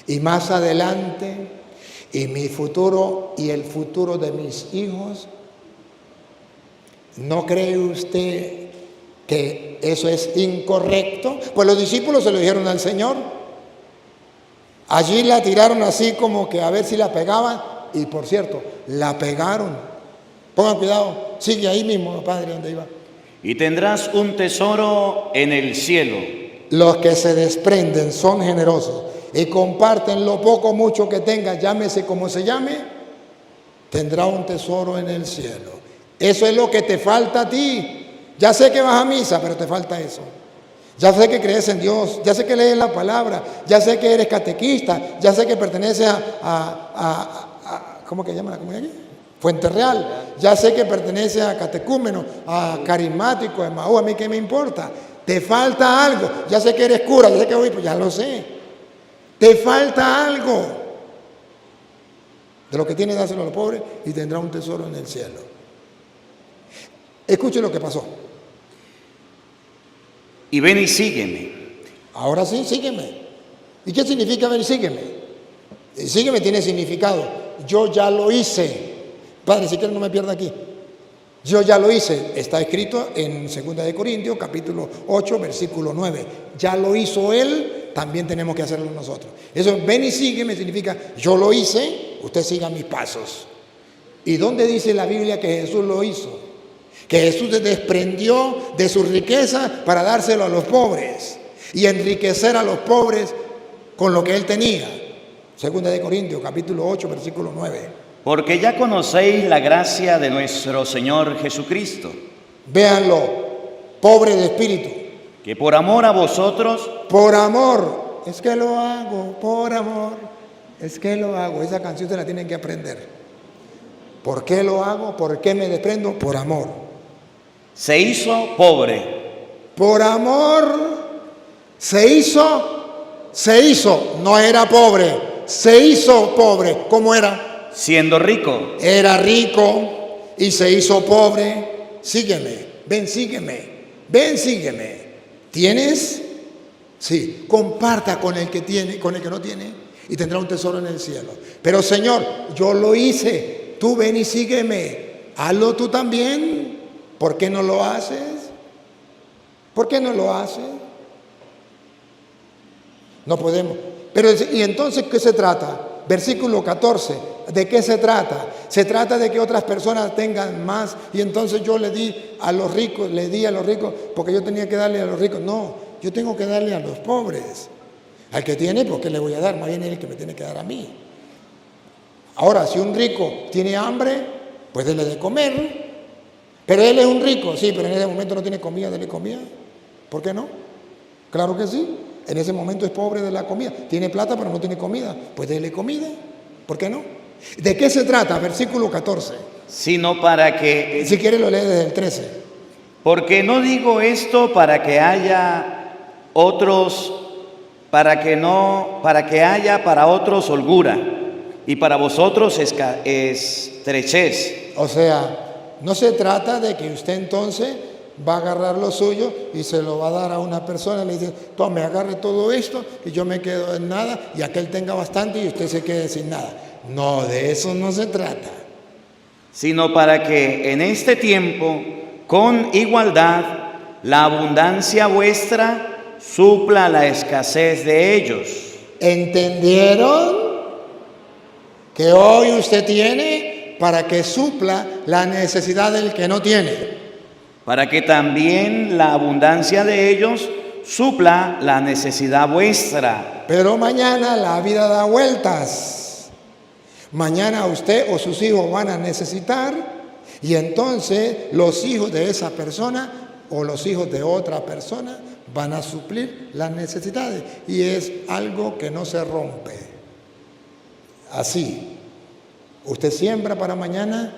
y más adelante, y mi futuro y el futuro de mis hijos, ¿no cree usted que eso es incorrecto? Pues los discípulos se lo dijeron al Señor. Allí la tiraron así como que a ver si la pegaban, y por cierto, la pegaron. Pongan cuidado, sigue ahí mismo, Padre, donde iba. Y tendrás un tesoro en el cielo. Los que se desprenden son generosos y comparten lo poco o mucho que tengan, llámese como se llame, tendrá un tesoro en el cielo. Eso es lo que te falta a ti. Ya sé que vas a misa, pero te falta eso. Ya sé que crees en Dios, ya sé que lees la palabra, ya sé que eres catequista, ya sé que perteneces a ¿cómo que llama la comunidad aquí? Fuente Real. Ya sé que perteneces a catecúmeno, a carismático, a Emaús. A mí qué me importa. Te falta algo. Ya sé que eres cura, ya sé que voy, pues ya lo sé. Te falta algo. De lo que tienes, dáselo a los pobres y tendrá un tesoro en el cielo. Escuche lo que pasó. Y ven y sígueme. Ahora sí, sígueme. ¿Y qué significa ven y sígueme? Sígueme tiene significado. Yo ya lo hice. Padre, si quieres no me pierda aquí. Yo ya lo hice. Está escrito en 2 de Corintios, capítulo 8, versículo 9. Ya lo hizo Él, también tenemos que hacerlo nosotros. Eso, ven y sígueme, significa yo lo hice, usted siga mis pasos. ¿Y dónde dice la Biblia que Jesús lo hizo? Que Jesús se desprendió de su riqueza para dárselo a los pobres y enriquecer a los pobres con lo que Él tenía. 2 de Corintios, capítulo 8, versículo 9. Porque ya conocéis la gracia de nuestro Señor Jesucristo, Véanlo, pobre de espíritu. que por amor a vosotros, Por amor, es que lo hago, por amor, es que lo hago. Esa canción se la tienen que aprender. ¿Por qué lo hago? ¿Por qué me desprendo? Por amor. se hizo pobre, Por amor se hizo, no era pobre, se hizo pobre. ¿Cómo era? siendo rico. Era rico y se hizo pobre. Sígueme, ven, sígueme, ven, sígueme. ¿Tienes? Sí, comparta con el que tiene, con el que no tiene, y tendrá un tesoro en el cielo. Pero Señor, yo lo hice, tú ven y sígueme. Hazlo tú también. ¿Por qué no lo haces? ¿Por qué no lo haces? No podemos. Pero, ¿y entonces qué se trata? Versículo 14, ¿de qué se trata? Se trata de que otras personas tengan más, y entonces yo le di a los ricos, porque yo tenía que darle a los ricos. No, yo tengo que darle a los pobres. Al que tiene, pues ¿qué le voy a dar? Más bien es el que me tiene que dar a mí. Ahora, si un rico tiene hambre, pues déle de comer. Pero él es un rico, sí, pero en ese momento no tiene comida, déle comida. ¿Por qué no? Claro que sí. En ese momento es pobre de la comida. Tiene plata, pero no tiene comida. Pues déle comida. ¿Por qué no? ¿De qué se trata? Versículo 14. Sino para que... Si quiere lo lee desde el 13. Porque no digo esto para que haya otros, para que haya para otros holgura y para vosotros estrechez. O sea, no se trata de que usted entonces va a agarrar lo suyo y se lo va a dar a una persona y le dice, tome, agarre todo esto y yo me quedo en nada y aquel tenga bastante y usted se quede sin nada. No, de eso no se trata. Sino para que en este tiempo, con igualdad, la abundancia vuestra supla la escasez de ellos. ¿Entendieron? Que hoy usted tiene para que supla la necesidad del que no tiene. Para que también la abundancia de ellos supla la necesidad vuestra. Pero mañana la vida da vueltas. Mañana usted o sus hijos van a necesitar y entonces los hijos de esa persona o los hijos de otra persona van a suplir las necesidades. Y es algo que no se rompe. Así. Usted siembra para mañana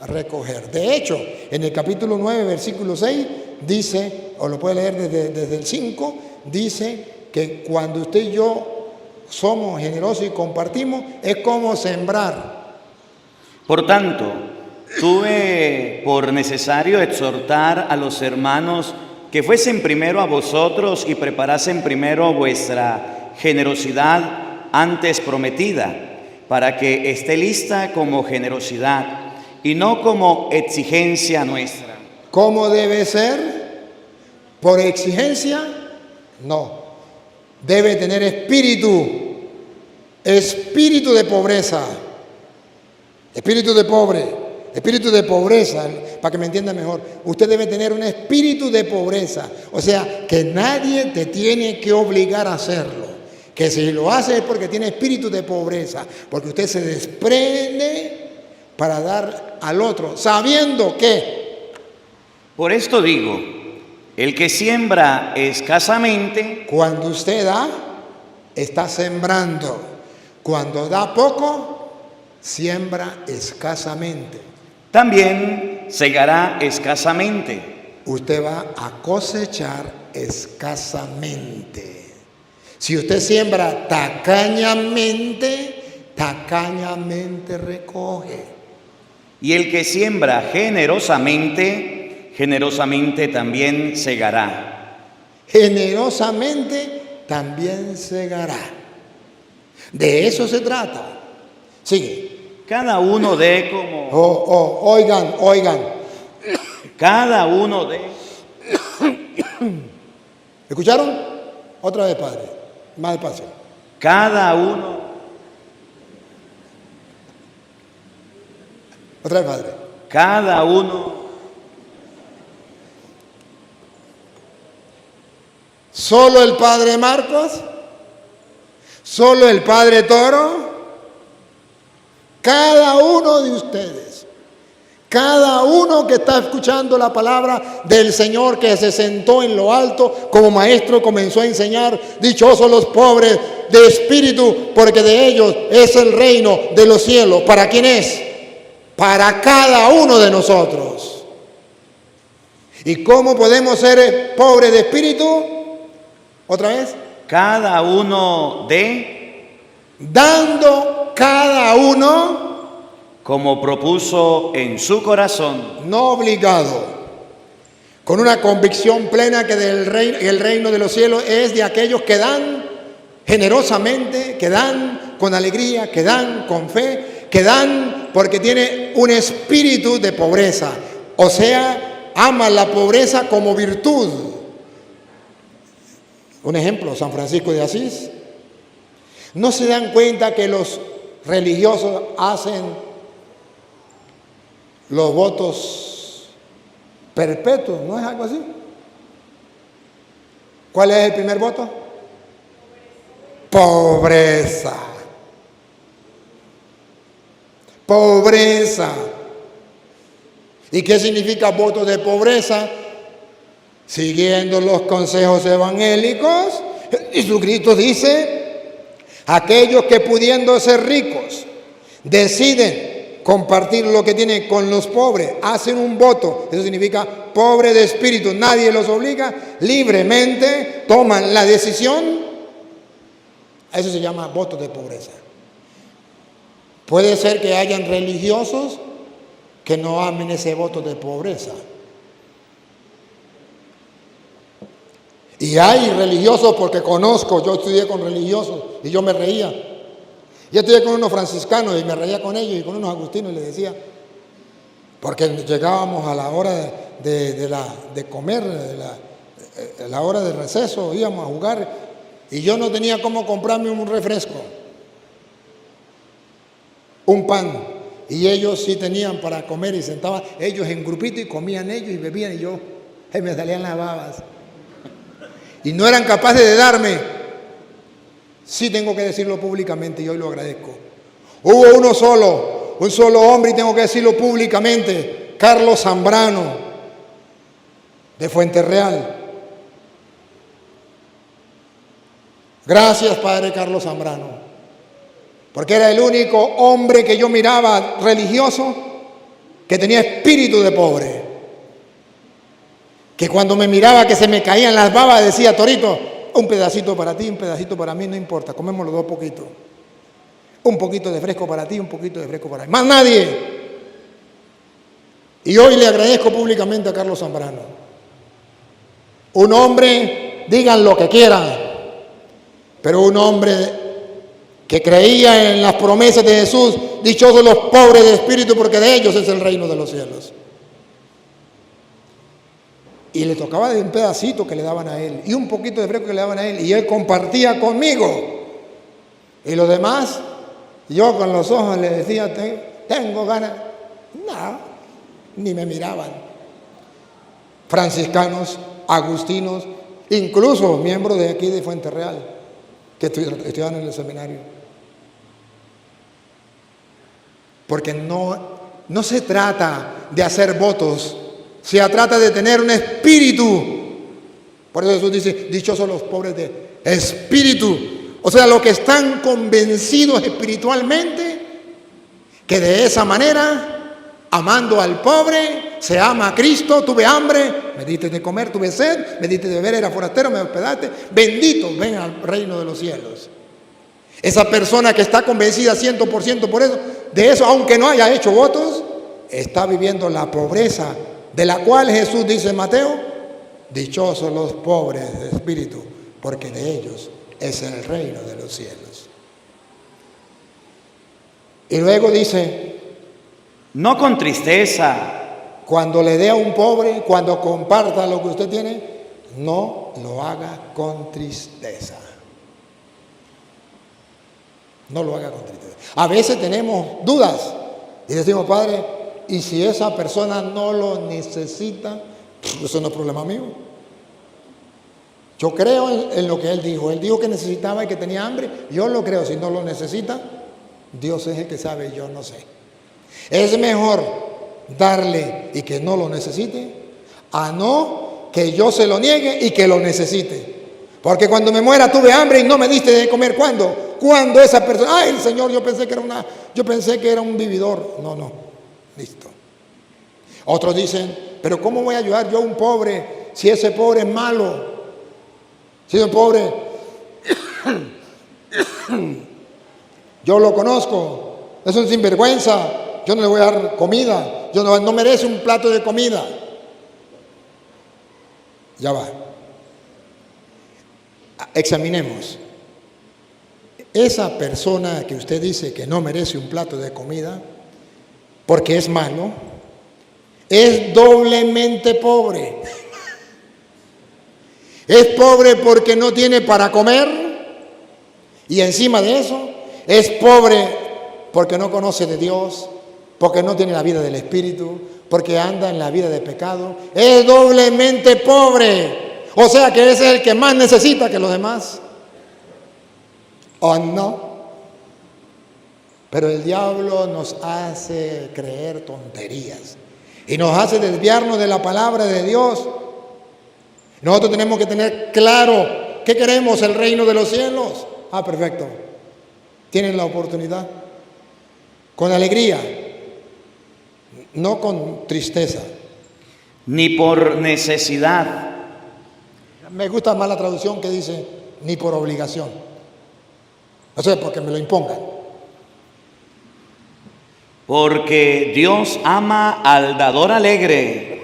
recoger. De hecho, en el capítulo 9, versículo 6, dice, o lo puede leer desde el 5, dice que cuando usted y yo somos generosos y compartimos, es como sembrar. Por tanto, tuve por necesario exhortar a los hermanos que fuesen primero a vosotros y preparasen primero vuestra generosidad antes prometida, para que esté lista como generosidad y no como exigencia nuestra. ¿Cómo debe ser? ¿Por exigencia? No. Debe tener espíritu de pobreza, espíritu de pobre, espíritu de pobreza, para que me entienda mejor. Usted debe tener un espíritu de pobreza, o sea, que nadie te tiene que obligar a hacerlo. Que si lo hace es porque tiene espíritu de pobreza, porque usted se desprende para dar al otro, sabiendo que... Por esto digo, el que siembra escasamente... Cuando usted da, está sembrando. Cuando da poco, siembra escasamente. También segará escasamente. Usted va a cosechar escasamente. Si usted siembra tacañamente, tacañamente recoge. Y el que siembra generosamente, generosamente también segará. Generosamente también segará. De eso se trata. Sigue. Cada uno dé como... Oigan. Cada uno dé... ¿Escucharon? Otra vez, Padre. Más despacio. Cada uno... Otra vez, Padre. Cada uno... Solo el Padre Marcos, solo el Padre Toro, cada uno de ustedes, cada uno que está escuchando la palabra del Señor, que se sentó en lo alto como maestro, comenzó a enseñar: dichosos los pobres de espíritu, porque de ellos es el reino de los cielos. ¿Para quién es? Para cada uno de nosotros. ¿Y cómo podemos ser pobres de espíritu? ¿Otra vez? Cada uno dé... Dando cada uno... como propuso en su corazón. No obligado. Con una convicción plena que el reino de los cielos es de aquellos que dan generosamente, que dan con alegría, que dan con fe, que dan porque tiene un espíritu de pobreza. O sea, ama la pobreza como virtud. Un ejemplo, San Francisco de Asís. ¿No se dan cuenta que los religiosos hacen los votos perpetuos? ¿No es algo así? ¿Cuál es el primer voto? pobreza. Pobreza. ¿Y qué significa voto de pobreza? Siguiendo los consejos evangélicos, Jesucristo dice, aquellos que pudiendo ser ricos, deciden compartir lo que tienen con los pobres, hacen un voto, eso significa pobre de espíritu, nadie los obliga, libremente toman la decisión, eso se llama voto de pobreza. Puede ser que hayan religiosos que no amen ese voto de pobreza. Y hay religiosos, porque conozco, yo estudié con religiosos y yo me reía. Yo estudié con unos franciscanos y me reía con ellos y con unos agustinos y les decía, porque llegábamos a la hora de comer, la hora de receso, íbamos a jugar y yo no tenía cómo comprarme un refresco, un pan, y ellos sí tenían para comer y sentaban ellos en grupito y comían ellos y bebían y yo, me salían las babas. Y no eran capaces de darme. Sí tengo que decirlo públicamente y hoy lo agradezco. Hubo un solo hombre y tengo que decirlo públicamente, Carlos Zambrano, de Fuenterreal. Gracias, Padre Carlos Zambrano, porque era el único hombre que yo miraba religioso que tenía espíritu de pobre. Que cuando me miraba que se me caían las babas decía, Torito, un pedacito para ti, un pedacito para mí, no importa, comemos los dos poquitos. Un poquito de fresco para ti, un poquito de fresco para mí. Más nadie. Y hoy le agradezco públicamente a Carlos Zambrano. Un hombre, digan lo que quieran, pero un hombre que creía en las promesas de Jesús, dichosos los pobres de espíritu, porque de ellos es el reino de los cielos. Y le tocaba de un pedacito que le daban a él, y un poquito de fresco que le daban a él, y él compartía conmigo. Y los demás, yo con los ojos le decía, tengo ganas. No, ni me miraban. Franciscanos, agustinos, incluso miembros de aquí de Fuenterreal, que estudiaban en el seminario. Porque no se trata de hacer votos, se trata de tener un espíritu. Por eso Jesús dice, dichosos los pobres de espíritu. O sea, los que están convencidos espiritualmente que de esa manera, amando al pobre, se ama a Cristo. Tuve hambre, me diste de comer, tuve sed, me diste de beber, era forastero, me hospedaste. Bendito, ven al reino de los cielos. Esa persona que está convencida 100% por eso, de eso, aunque no haya hecho votos, está viviendo la pobreza, de la cual Jesús dice en Mateo, dichosos los pobres de espíritu, porque de ellos es el reino de los cielos. Y luego dice, no con tristeza. Cuando le dé a un pobre, cuando comparta lo que usted tiene, no lo haga con tristeza. No lo haga con tristeza. A veces tenemos dudas y decimos, Padre, ¿y si esa persona no lo necesita? Eso no es problema mío. Yo creo en lo que Él dijo. Él dijo que necesitaba y que tenía hambre. Yo lo creo. Si no lo necesita, Dios es el que sabe, yo no sé. Es mejor darle y que no lo necesite, a no que yo se lo niegue y que lo necesite. Porque cuando me muera tuve hambre y no me diste de comer. ¿Cuándo? Cuando esa persona, ay, Señor, yo pensé que era un vividor. No, listo. Otros dicen, pero ¿cómo voy a ayudar yo a un pobre si ese pobre es malo? Si ese pobre, yo lo conozco, es un sinvergüenza, yo no le voy a dar comida, no merece un plato de comida. Ya va. Examinemos. Esa persona que usted dice que no merece un plato de comida porque es malo, es doblemente pobre. Es pobre porque no tiene para comer y encima de eso es pobre porque no conoce de Dios, porque no tiene la vida del Espíritu, porque anda en la vida de pecado. Es doblemente pobre. O sea que ese es el que más necesita que los demás. ¿O no? Pero el diablo nos hace creer tonterías y nos hace desviarnos de la palabra de Dios. Nosotros tenemos que tener claro qué queremos, el reino de los cielos. Ah, perfecto. Tienen la oportunidad. Con alegría, no con tristeza. Ni por necesidad. Me gusta más la traducción que dice, ni por obligación. O sea, porque me lo impongan. Porque Dios ama al dador alegre.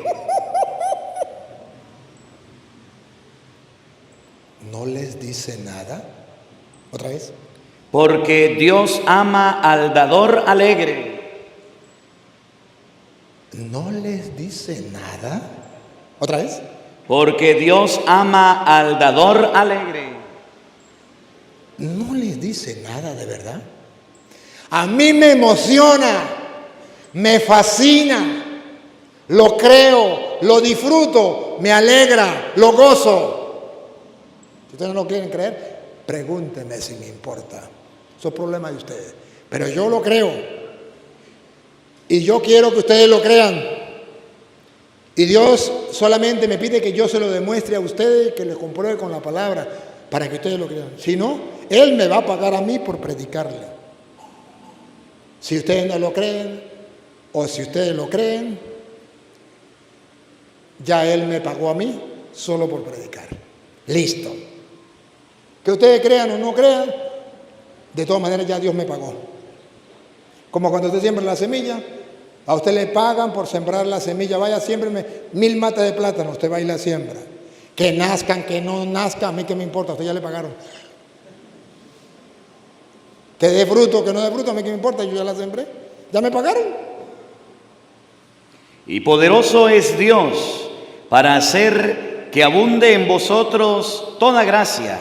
¿No les dice nada? ¿Otra vez? Porque Dios ama al dador alegre. ¿No les dice nada? ¿Otra vez? Porque Dios ama al dador alegre. ¿No les dice nada de verdad? A mí me emociona, me fascina, lo creo, lo disfruto, me alegra, lo gozo. Si ustedes no lo quieren creer, pregúntenme si me importa. Eso es problema de ustedes. Pero yo lo creo. Y yo quiero que ustedes lo crean. Y Dios solamente me pide que yo se lo demuestre a ustedes, que les compruebe con la palabra, para que ustedes lo crean. Si no, Él me va a pagar a mí por predicarle. Si ustedes no lo creen, o si ustedes lo creen, ya Él me pagó a mí solo por predicar. Listo. Que ustedes crean o no crean, de todas maneras ya Dios me pagó. Como cuando usted siembra la semilla, a usted le pagan por sembrar la semilla. Vaya, siémbreme 1000 matas de plátano, usted va y la siembra. Que nazcan, que no nazcan, a mí qué me importa, a usted ya le pagaron. Que dé fruto, que no dé fruto, a mí qué me importa, yo ya la sembré, ya me pagaron. Y poderoso es Dios para hacer que abunde en vosotros toda gracia,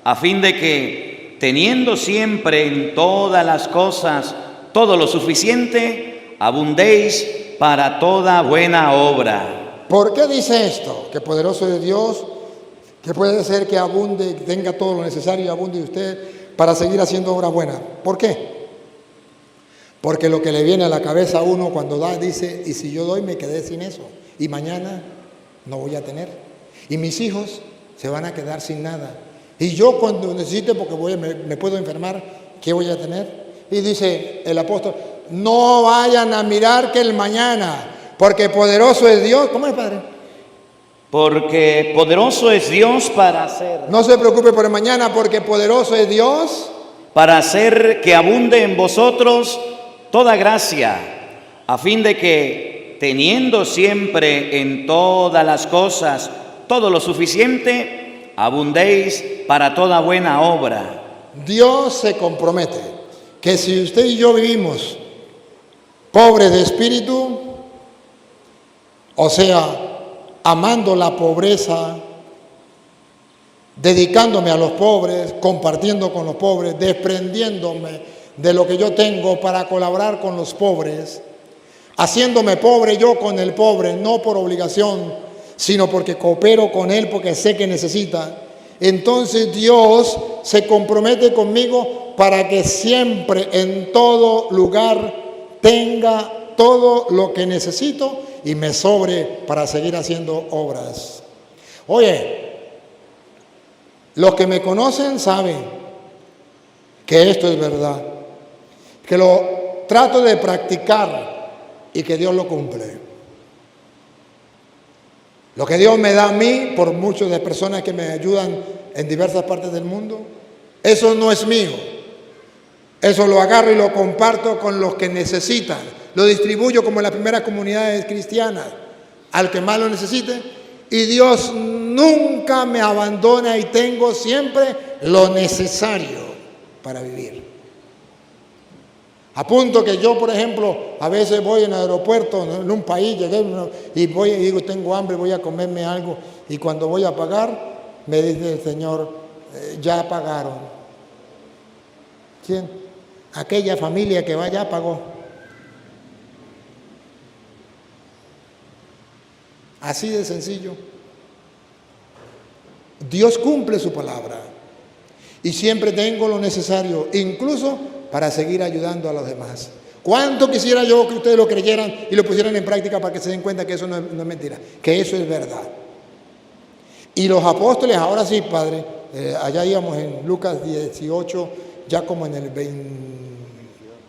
a fin de que, teniendo siempre en todas las cosas todo lo suficiente, abundéis para toda buena obra. ¿Por qué dice esto? Que poderoso es Dios, que puede hacer que abunde, tenga todo lo necesario y abunde usted para seguir haciendo obra buena. ¿Por qué? Porque lo que le viene a la cabeza a uno cuando da, dice, y si yo doy me quedé sin eso, y mañana no voy a tener, y mis hijos se van a quedar sin nada, y yo cuando necesite, porque me puedo enfermar, ¿qué voy a tener? Y dice el apóstol, no vayan a mirar que el mañana, porque poderoso es Dios. ¿Cómo es, Padre? Porque poderoso es Dios para hacer. No se preocupe por el mañana, porque poderoso es Dios Para hacer que abunde en vosotros toda gracia, a fin de que, teniendo siempre en todas las cosas todo lo suficiente, abundéis para toda buena obra. Dios se compromete que si usted y yo vivimos pobres de espíritu, o sea, amando la pobreza, dedicándome a los pobres, compartiendo con los pobres, desprendiéndome de lo que yo tengo para colaborar con los pobres, haciéndome pobre yo con el pobre, no por obligación, sino porque coopero con él, porque sé que necesita. Entonces Dios se compromete conmigo para que siempre, en todo lugar, tenga todo lo que necesito y me sobre para seguir haciendo obras. Oye, los que me conocen saben que esto es verdad, que lo trato de practicar y que Dios lo cumple. Lo que Dios me da a mí, por muchas de personas que me ayudan en diversas partes del mundo, eso no es mío. Eso lo agarro y lo comparto con los que necesitan. Lo distribuyo como en las primeras comunidades cristianas, al que más lo necesite. Y Dios nunca me abandona y tengo siempre lo necesario para vivir. A punto que yo, por ejemplo, a veces voy en el aeropuerto, en un país, llegué y voy y digo, tengo hambre, voy a comerme algo. Y cuando voy a pagar, me dice el Señor, ya pagaron. ¿Quién? Aquella familia que va ya pagó. Así de sencillo. Dios cumple su palabra. y siempre tengo lo necesario, incluso para seguir ayudando a los demás. ¿Cuánto quisiera yo que ustedes lo creyeran y lo pusieran en práctica para que se den cuenta que eso no es mentira, que eso es verdad? Y los apóstoles, ahora sí, Padre, allá íbamos en Lucas 18, ya como en el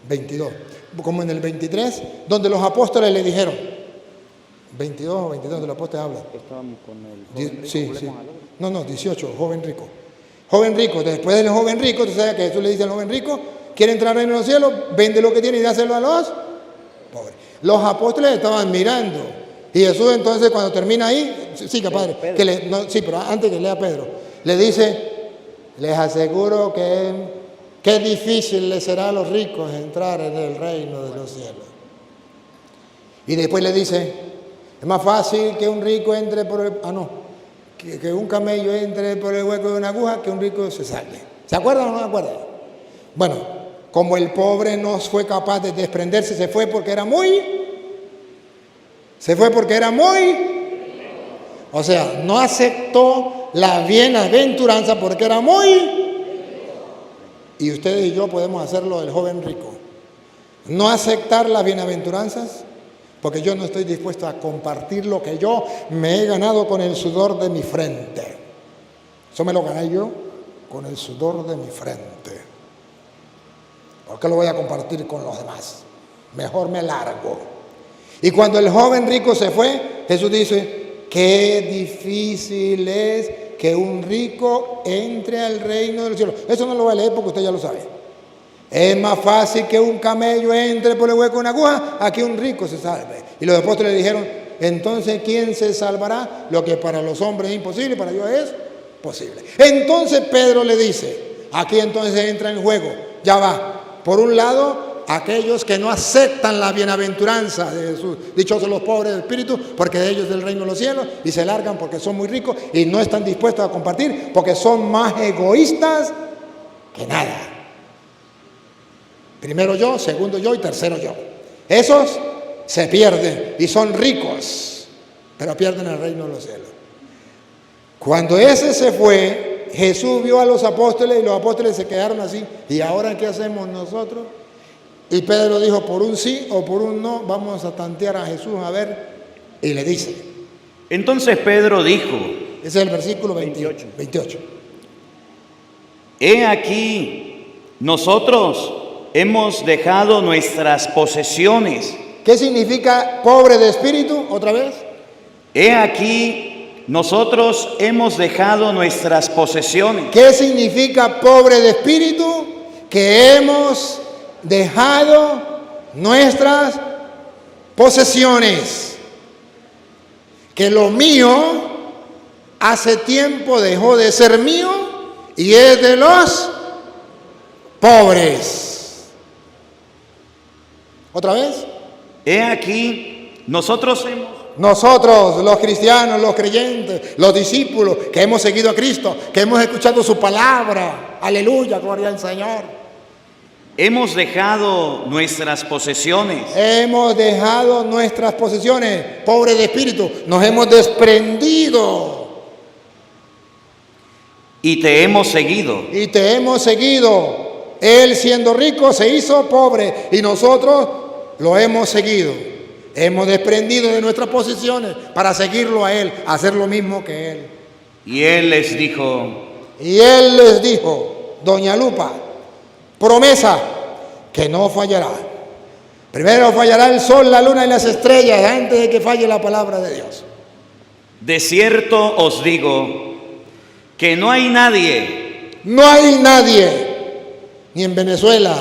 22, como en el 23, donde los apóstoles le dijeron, 22 o 22, donde los apóstoles hablan. Estábamos con el joven rico, Sí. No, 18, joven rico. Joven rico, después del joven rico, tú sabes que Jesús le dice al joven rico, quiere entrar al reino de los cielos, vende lo que tiene y dáselo a los pobres. Los apóstoles estaban mirando. Y Jesús entonces cuando termina ahí, siga Padre, pero antes que lea Pedro, le dice, les aseguro que difícil les será a los ricos entrar en el reino de los cielos. Y después le dice, es más fácil que un rico entre por el... que un camello entre por el hueco de una aguja que un rico se salve. ¿Se acuerdan o no se acuerdan? Bueno, como el pobre no fue capaz de desprenderse, se fue porque era muy... O sea, no aceptó la bienaventuranza porque era muy... Y ustedes y yo podemos hacerlo del joven rico. No aceptar las bienaventuranzas porque yo no estoy dispuesto a compartir lo que yo me he ganado con el sudor de mi frente. Eso me lo gané yo con el sudor de mi frente. ¿Por qué lo voy a compartir con los demás? Mejor me largo. Y cuando el joven rico se fue, Jesús dice, qué difícil es que un rico entre al reino del cielo. Eso no lo voy a leer porque usted ya lo sabe. Es más fácil que un camello entre por el hueco de una aguja a que un rico se salve. Y los apóstoles le dijeron, entonces ¿quién se salvará? Lo que para los hombres es imposible, para Dios es posible. Entonces Pedro le dice, aquí entonces entra en juego, ya va, por un lado, aquellos que no aceptan la bienaventuranza de Jesús, dichosos los pobres de espíritu, porque de ellos es el reino de los cielos, y se largan porque son muy ricos y no están dispuestos a compartir porque son más egoístas que nada. Primero yo, segundo yo y tercero yo. Esos se pierden y son ricos, pero pierden el reino de los cielos. Cuando ese se fue, Jesús vio a los apóstoles y los apóstoles se quedaron así. ¿Y ahora qué hacemos nosotros? Y Pedro dijo, por un sí o por un no, vamos a tantear a Jesús a ver. Y le dice. Entonces Pedro dijo. Ese es el versículo 28. He aquí, nosotros hemos dejado nuestras posesiones. ¿Qué significa pobre de espíritu? Otra vez. He aquí, nosotros hemos dejado nuestras posesiones. ¿Qué significa pobre de espíritu? Que hemos dejado nuestras posesiones. Que lo mío hace tiempo dejó de ser mío y es de los pobres. ¿Otra vez? He aquí, nosotros los cristianos, los creyentes, los discípulos que hemos seguido a Cristo, que hemos escuchado su palabra, aleluya, gloria al Señor. Hemos dejado nuestras posesiones. Hemos dejado nuestras posesiones, pobre de espíritu, nos hemos desprendido. Y te hemos seguido. Y te hemos seguido. Él siendo rico se hizo pobre y nosotros lo hemos seguido. Hemos desprendido de nuestras posesiones para seguirlo a Él, hacer lo mismo que Él. Y Él les dijo, doña Lupa, promesa que no fallará. Primero fallará el sol, la luna y las estrellas antes de que falle la palabra de Dios. De cierto os digo que no hay nadie, ni en Venezuela,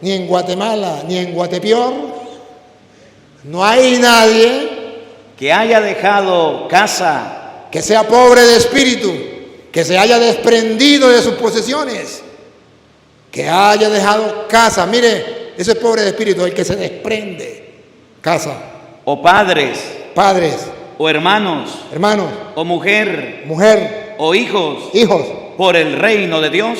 ni en Guatemala, ni en Guatepeor, no hay nadie que haya dejado casa, que sea pobre de espíritu, que se haya desprendido de sus posesiones, que haya dejado casa. Mire, ese es pobre de espíritu, el que se desprende. Casa. O padres, o hermanos, o mujer, o hijos, por el reino de Dios,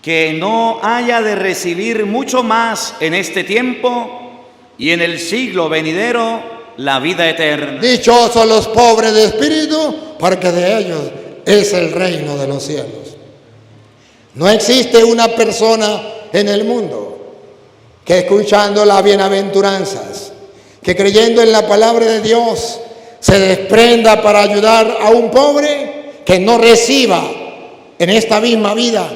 que no haya de recibir mucho más en este tiempo y en el siglo venidero la vida eterna. Dichosos los pobres de espíritu, porque de ellos es el reino de los cielos. No existe una persona en el mundo que escuchando las bienaventuranzas, que creyendo en la palabra de Dios, se desprenda para ayudar a un pobre que no reciba en esta misma vida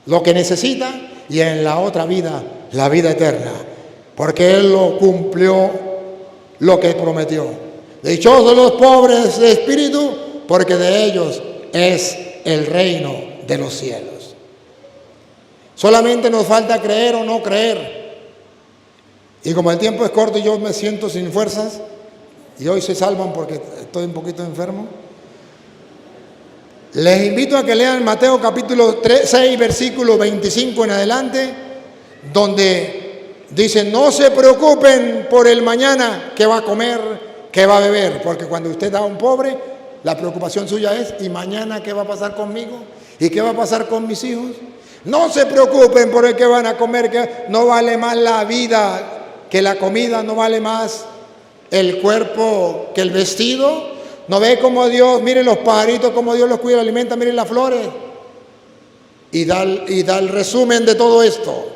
lo que necesita y en la otra vida, la vida eterna, porque Él lo cumplió lo que prometió. Dichosos los pobres de espíritu, porque de ellos es el reino de los cielos. Solamente nos falta creer o no creer. Y como el tiempo es corto y yo me siento sin fuerzas, y hoy se salvan porque estoy un poquito enfermo, les invito a que lean Mateo capítulo 6, versículo 25 en adelante, donde dice: no se preocupen por el mañana, qué va a comer, qué va a beber, porque cuando usted da a un pobre, la preocupación suya es: ¿y mañana qué va a pasar conmigo? ¿Y qué va a pasar con mis hijos? No se preocupen por el que van a comer, que no vale más la vida que la comida, no vale más el cuerpo que el vestido. ¿No ve cómo Dios, miren los pajaritos, cómo Dios los cuida y los alimenta? Miren las flores. Y da el resumen de todo esto.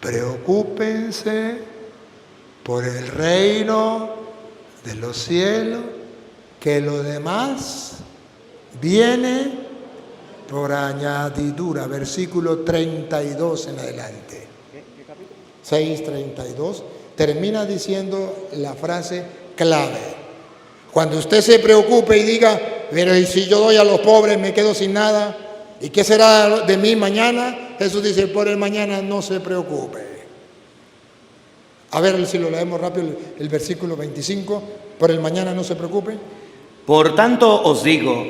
Preocúpense por el reino de los cielos, que lo demás viene por añadidura. Versículo 32 en adelante. 6:32. Termina diciendo la frase clave. Cuando usted se preocupe y diga: pero ¿y si yo doy a los pobres me quedo sin nada? ¿Y qué será de mí mañana? Jesús dice: por el mañana no se preocupe. A ver si lo leemos rápido, el versículo 25. Por el mañana no se preocupe. Por tanto os digo,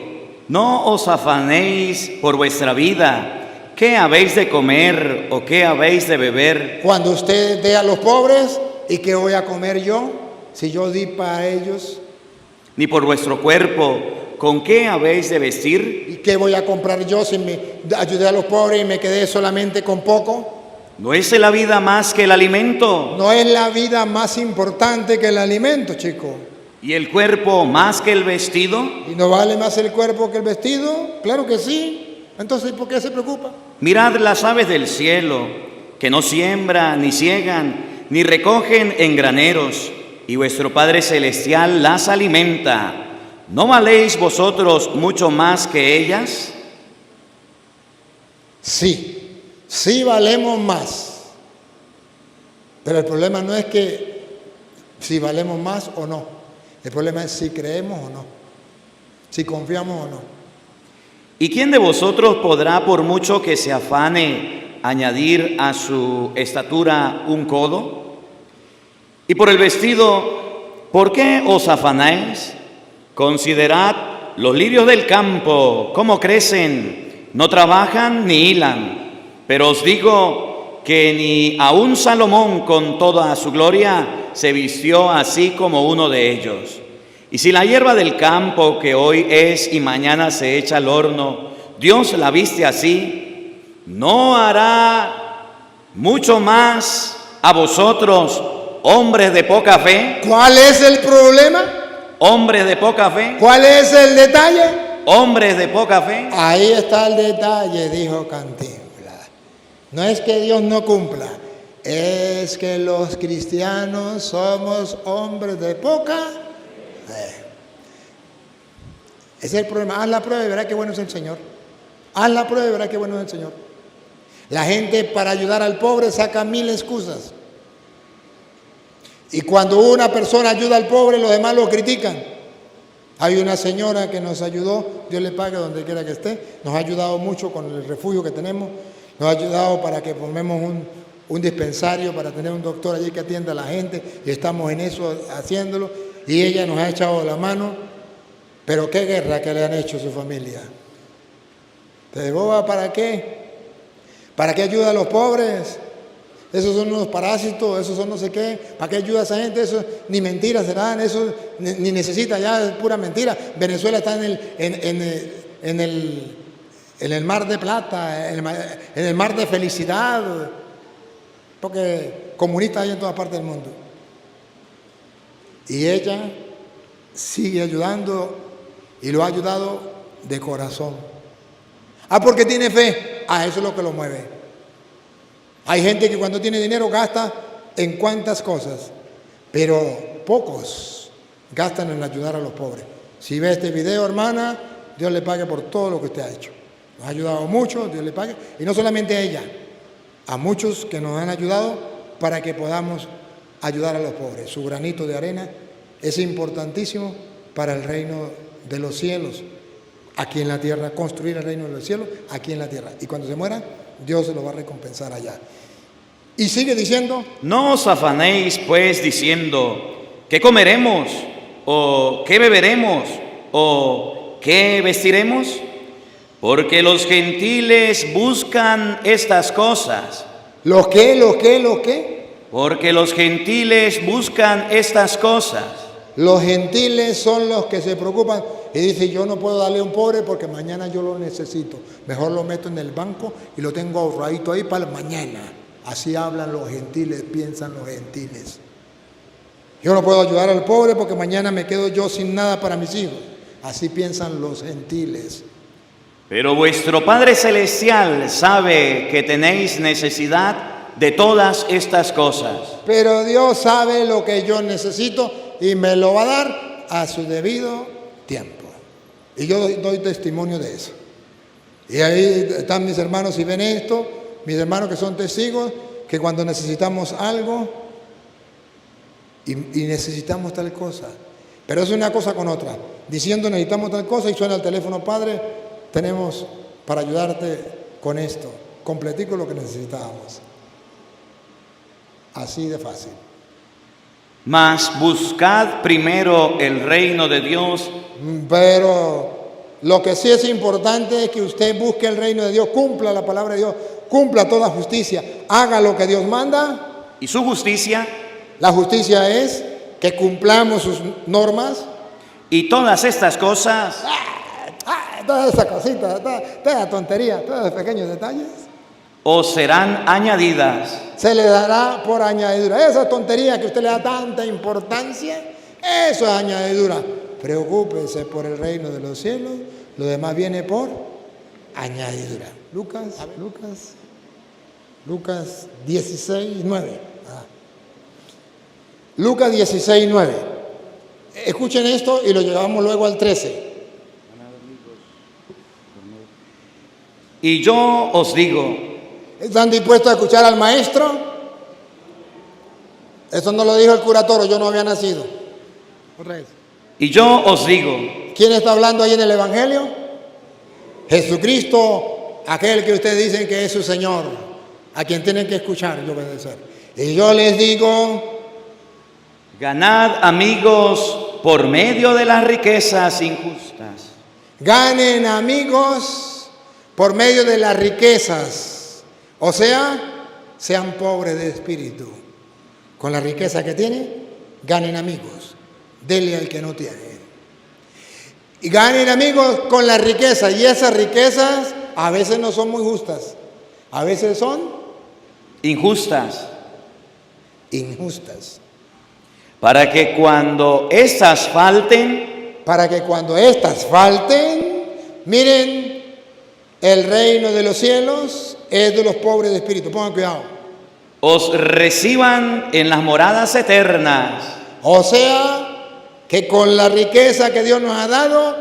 no os afanéis por vuestra vida, qué habéis de comer o qué habéis de beber. Cuando usted dé a los pobres, ¿y qué voy a comer yo si yo di para ellos? Ni por vuestro cuerpo, ¿con qué habéis de vestir? ¿Y qué voy a comprar yo si me ayudé a los pobres y me quedé solamente con poco? ¿No es la vida más que el alimento? No es la vida más importante que el alimento, chico. ¿Y el cuerpo más que el vestido? ¿Y no vale más el cuerpo que el vestido? Claro que sí. Entonces, ¿por qué se preocupa? Mirad las aves del cielo, que no siembran, ni ciegan, ni recogen en graneros, y vuestro Padre Celestial las alimenta. ¿No valéis vosotros mucho más que ellas? Sí, sí valemos más. Pero el problema no es que si valemos más o no. El problema es si creemos o no, si confiamos o no. ¿Y quién de vosotros podrá, por mucho que se afane, añadir a su estatura un codo? Y por el vestido, ¿por qué os afanáis? Considerad los lirios del campo, cómo crecen, no trabajan ni hilan. Pero os digo que ni aun Salomón con toda su gloria se vistió así como uno de ellos. Y si la hierba del campo, que hoy es y mañana se echa al horno, Dios la viste así, ¿no hará mucho más a vosotros, hombres de poca fe? ¿Cuál es el problema? Hombres de poca fe. ¿Cuál es el detalle? Hombres de poca fe. Ahí está el detalle, dijo Cantinflas. No es que Dios no cumpla, es que los cristianos somos hombres de poca fe. Ese es el problema. Haz la prueba y verás qué bueno es el Señor. Haz la prueba y verás qué bueno es el Señor. La gente para ayudar al pobre saca 1000 excusas. Y cuando una persona ayuda al pobre, los demás lo critican. Hay una señora que nos ayudó, Dios le pague donde quiera que esté, nos ha ayudado mucho con el refugio que tenemos, nos ha ayudado para que formemos un dispensario, para tener un doctor allí que atienda a la gente, y estamos en eso haciéndolo, y ella nos ha echado la mano. Pero qué guerra que le han hecho a su familia. ¿Te boba para qué? ¿Para qué ayuda a los pobres? Esos son unos parásitos, esos son no sé qué. ¿Para qué ayuda a esa gente? Eso ni mentiras serán, eso ni necesita ya, es pura mentira. Venezuela está en el mar de plata, en el mar de felicidad, porque comunistas hay en todas partes del mundo. Y ella sigue ayudando y lo ha ayudado de corazón. Porque tiene fe. Eso es lo que lo mueve. Hay gente que cuando tiene dinero gasta en cuantas cosas, pero pocos gastan en ayudar a los pobres. Si ve este video, hermana, Dios le pague por todo lo que usted ha hecho. Nos ha ayudado mucho, Dios le pague. Y no solamente a ella, a muchos que nos han ayudado para que podamos ayudar a los pobres. Su granito de arena es importantísimo para el reino de los cielos, aquí en la tierra, construir el reino de los cielos aquí en la tierra. Y cuando se muera, Dios se lo va a recompensar allá. Y sigue diciendo: no os afanéis pues diciendo, ¿qué comeremos? ¿O qué beberemos? ¿O qué vestiremos? Porque los gentiles buscan estas cosas. ¿Los qué? Porque los gentiles buscan estas cosas. Los gentiles son los que se preocupan y dicen: yo no puedo darle a un pobre porque mañana yo lo necesito. Mejor lo meto en el banco y lo tengo ahorradito ahí para mañana. Así hablan los gentiles, piensan los gentiles. Yo no puedo ayudar al pobre porque mañana me quedo yo sin nada para mis hijos. Así piensan los gentiles. Pero vuestro Padre Celestial sabe que tenéis necesidad de todas estas cosas. Pero Dios sabe lo que yo necesito y me lo va a dar a su debido tiempo. Y yo doy testimonio de eso. Y ahí están mis hermanos y ven esto, mis hermanos que son testigos, que cuando necesitamos algo y necesitamos tal cosa, pero es una cosa con otra, diciendo necesitamos tal cosa y suena el teléfono: padre, tenemos para ayudarte con esto, completico lo que necesitábamos. Así de fácil. Mas buscad primero el reino de Dios. Pero lo que sí es importante es que usted busque el reino de Dios, cumpla la palabra de Dios, cumpla toda justicia, haga lo que Dios manda. ¿Y su justicia? La justicia es que cumplamos sus normas. Y todas estas cosas, Toda esa cosita, toda esa tontería, todos esos pequeños detalles, os serán añadidas. se le dará por añadidura. Esa tontería que usted le da tanta importancia, eso es añadidura. Preocúpese por el reino de los cielos, lo demás viene por añadidura. Lucas 16:9. Lucas 16:9. Escuchen esto y lo llevamos luego al 13. Y yo os digo, ¿están dispuestos a escuchar al maestro? Eso no lo dijo el cura Toro, yo no había nacido. y yo os digo, ¿Quién está hablando ahí en el Evangelio? Jesucristo, aquel que ustedes dicen que es su Señor, a quien tienen que escuchar y obedecer. Y yo les digo: ganad amigos por medio de las riquezas injustas. ganen amigos por medio de las riquezas. O sea, sean pobres de espíritu. Con la riqueza que tienen, ganen amigos. Denle al que no tiene. Y ganen amigos con la riqueza. Y esas riquezas a veces no son muy justas. A veces son Injustas. injustas. Para que cuando éstas falten, Para que cuando éstas falten, miren, el reino de los cielos es de los pobres de espíritu. Pongan cuidado. os reciban en las moradas eternas. O sea, que con la riqueza que Dios nos ha dado,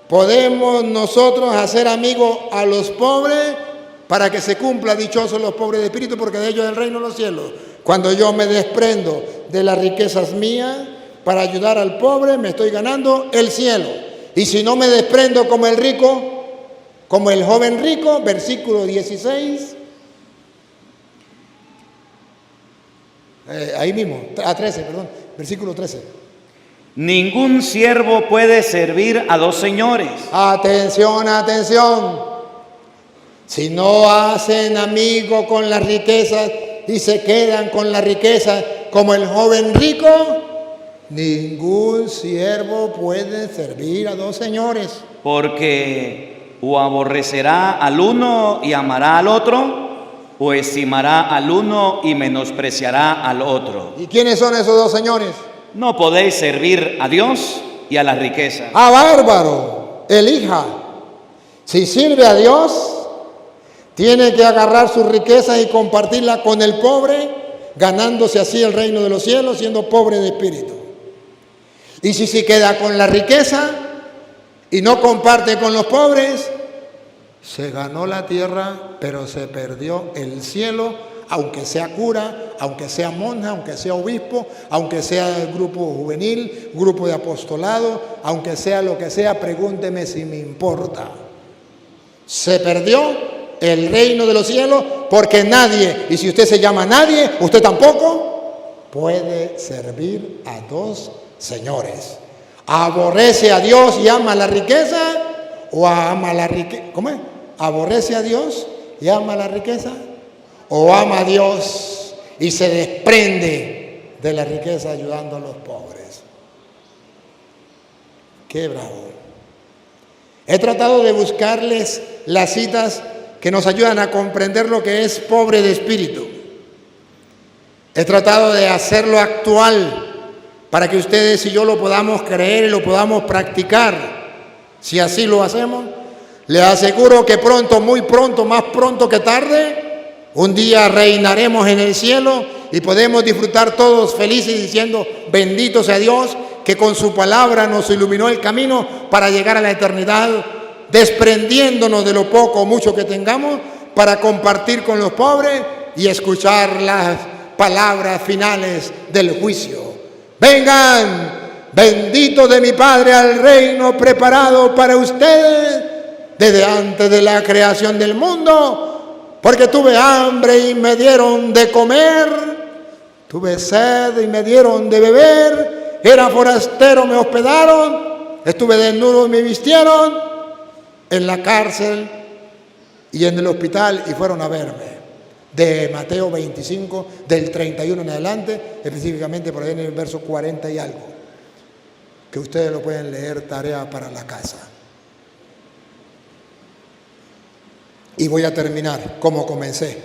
podemos nosotros hacer amigos a los pobres para que se cumpla dichosos los pobres de espíritu, porque de ellos es el reino de los cielos. Cuando yo me desprendo de las riquezas mías para ayudar al pobre, me estoy ganando el cielo. Y si no me desprendo como el rico, como el joven rico, versículo 16, ahí mismo, a 13, perdón, versículo 13. Ningún siervo puede servir a dos señores. Atención, atención. Si no hacen amigo con las riquezas y se quedan con las riquezas como el joven rico, ningún siervo puede servir a dos señores. Porque o aborrecerá al uno y amará al otro, o estimará al uno y menospreciará al otro. ¿Y quiénes son esos dos señores? No podéis servir a Dios y a la riqueza. ¡Ah, bárbaro! elija. Si sirve a Dios, tiene que agarrar sus riquezas y compartirla con el pobre, ganándose así el reino de los cielos, siendo pobre de espíritu. Y si se queda con la riqueza y no comparte con los pobres, se ganó la tierra, pero se perdió el cielo, aunque sea cura, aunque sea monja, aunque sea obispo, aunque sea el grupo juvenil, grupo de apostolado, aunque sea lo que sea, pregúnteme si me importa. Se perdió el reino de los cielos porque nadie, y si usted se llama nadie, usted tampoco puede servir a dos señores. ¿Aborrece a Dios y ama la riqueza? ¿O ama la riqueza? ¿Cómo es? ¿Aborrece a Dios y ama la riqueza? ¿O ama a Dios y se desprende de la riqueza ayudando a los pobres? ¡Qué bravo! He tratado de buscarles las citas que nos ayudan a comprender lo que es pobre de espíritu. He tratado de hacerlo actual para que ustedes y yo lo podamos creer y lo podamos practicar. Si así lo hacemos, les aseguro que pronto, muy pronto, más pronto que tarde, un día reinaremos en el cielo y podemos disfrutar todos felices diciendo: bendito sea Dios que con su palabra nos iluminó el camino para llegar a la eternidad, desprendiéndonos de lo poco o mucho que tengamos para compartir con los pobres y escuchar las palabras finales del juicio. Vengan, benditos de mi Padre, al reino preparado para ustedes desde antes de la creación del mundo, porque tuve hambre y me dieron de comer, tuve sed y me dieron de beber, era forastero, me hospedaron, estuve desnudo y me vistieron, en la cárcel y en el hospital y fueron a verme. De Mateo 25, del 31 en adelante, específicamente por ahí en el verso 40 y algo, que ustedes lo pueden leer, tarea para la casa. Y voy a terminar como comencé,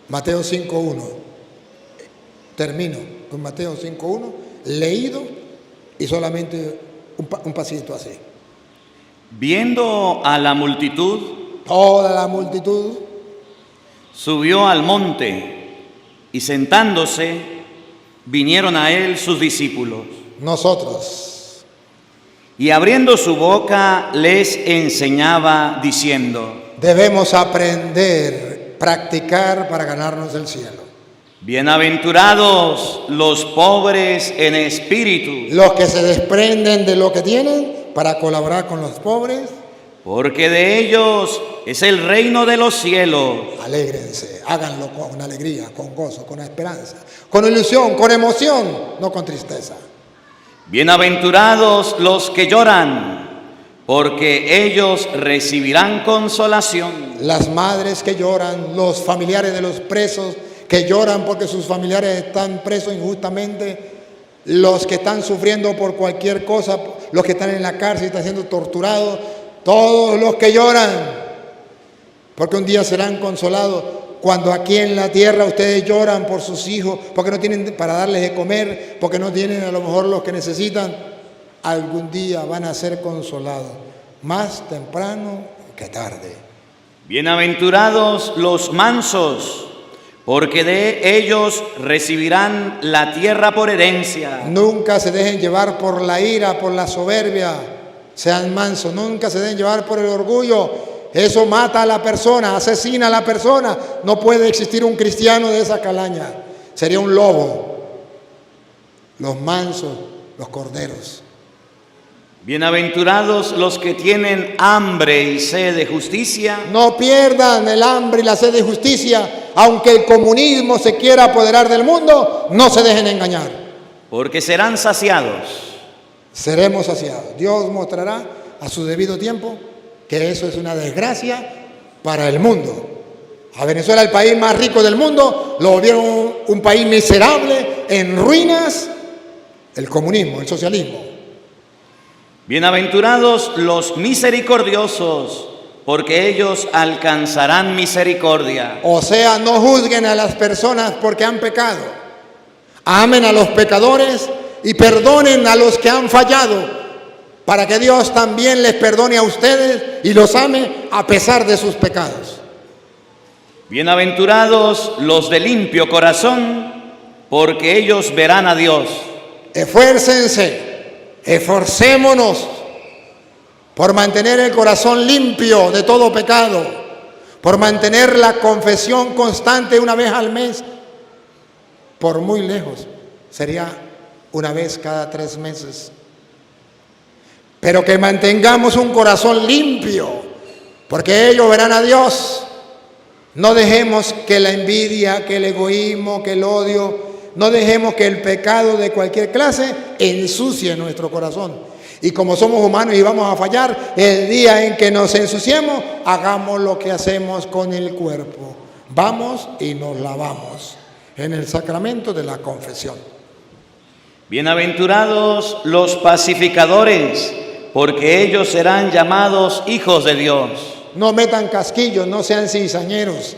Mateo 5.1. Termino con Mateo 5.1, leído y solamente un pasito así. Viendo a la multitud, toda la multitud, subió al monte y sentándose, vinieron a él sus discípulos. Nosotros. Y abriendo su boca les enseñaba diciendo: debemos aprender, practicar para ganarnos el cielo. Bienaventurados los pobres en espíritu, los que se desprenden de lo que tienen para colaborar con los pobres, porque de ellos es el reino de los cielos. Alégrense, háganlo con alegría, con gozo, con esperanza, con ilusión, con emoción, no con tristeza. Bienaventurados los que lloran, porque ellos recibirán consolación. Las madres que lloran, los familiares de los presos que lloran porque sus familiares están presos injustamente, los que están sufriendo por cualquier cosa, los que están en la cárcel y están siendo torturados, todos los que lloran, porque un día serán consolados. Cuando aquí en la tierra ustedes lloran por sus hijos, porque no tienen para darles de comer, porque no tienen a lo mejor los que necesitan, algún día van a ser consolados, más temprano que tarde. Bienaventurados los mansos, porque de ellos recibirán la tierra por herencia. Nunca se dejen llevar por la ira, por la soberbia. Sean mansos, nunca se dejen llevar por el orgullo. Eso mata a la persona, asesina a la persona. No puede existir un cristiano de esa calaña. Sería un lobo. Los mansos, los corderos. Bienaventurados los que tienen hambre y sed de justicia. No pierdan el hambre y la sed de justicia. Aunque el comunismo se quiera apoderar del mundo, no se dejen engañar. Porque serán saciados. Seremos saciados. Dios mostrará a su debido tiempo que eso es una desgracia para el mundo. A Venezuela, el país más rico del mundo, lo volvieron un país miserable, en ruinas, el comunismo, el socialismo. Bienaventurados los misericordiosos, porque ellos alcanzarán misericordia. O sea, no juzguen a las personas porque han pecado. Amen a los pecadores y perdonen a los que han fallado. para que Dios también les perdone a ustedes y los ame a pesar de sus pecados. Bienaventurados los de limpio corazón, porque ellos verán a Dios. Esfuércense, esforcémonos por mantener el corazón limpio de todo pecado, por mantener la confesión constante una vez al mes, por muy lejos, sería una vez cada 3 meses. Pero que mantengamos un corazón limpio, porque ellos verán a Dios. No dejemos que la envidia, que el egoísmo, que el odio, no dejemos que el pecado de cualquier clase ensucie nuestro corazón. Y como somos humanos y vamos a fallar, el día en que nos ensuciemos, hagamos lo que hacemos con el cuerpo. Vamos y nos lavamos en el sacramento de la confesión. Bienaventurados los pacificadores, porque ellos serán llamados hijos de Dios. No metan casquillos, no sean cizañeros.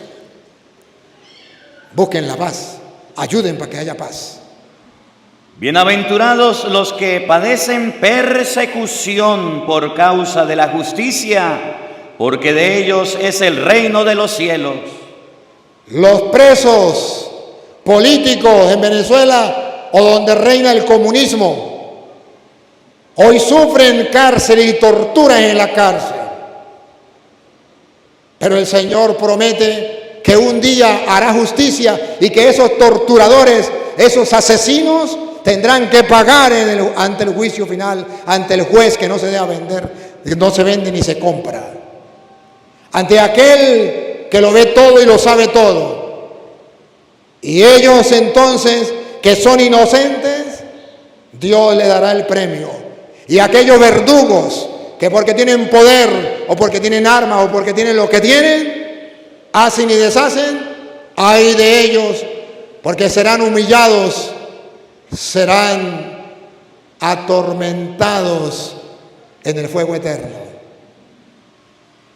Busquen la paz, ayuden para que haya paz. Bienaventurados los que padecen persecución por causa de la justicia, porque de ellos es el reino de los cielos. Los presos políticos en Venezuela o donde reina el comunismo, hoy sufren cárcel y torturas en la cárcel. Pero el Señor promete que un día hará justicia y que esos torturadores, esos asesinos, tendrán que pagar ante el juicio final, ante el juez que no se deja vender, no se vende ni se compra. Ante aquel que lo ve todo y lo sabe todo. Y ellos entonces, que son inocentes, Dios le dará el premio. Y aquellos verdugos que porque tienen poder o porque tienen armas o porque tienen lo que tienen, hacen y deshacen, ay de ellos, porque serán humillados, serán atormentados en el fuego eterno.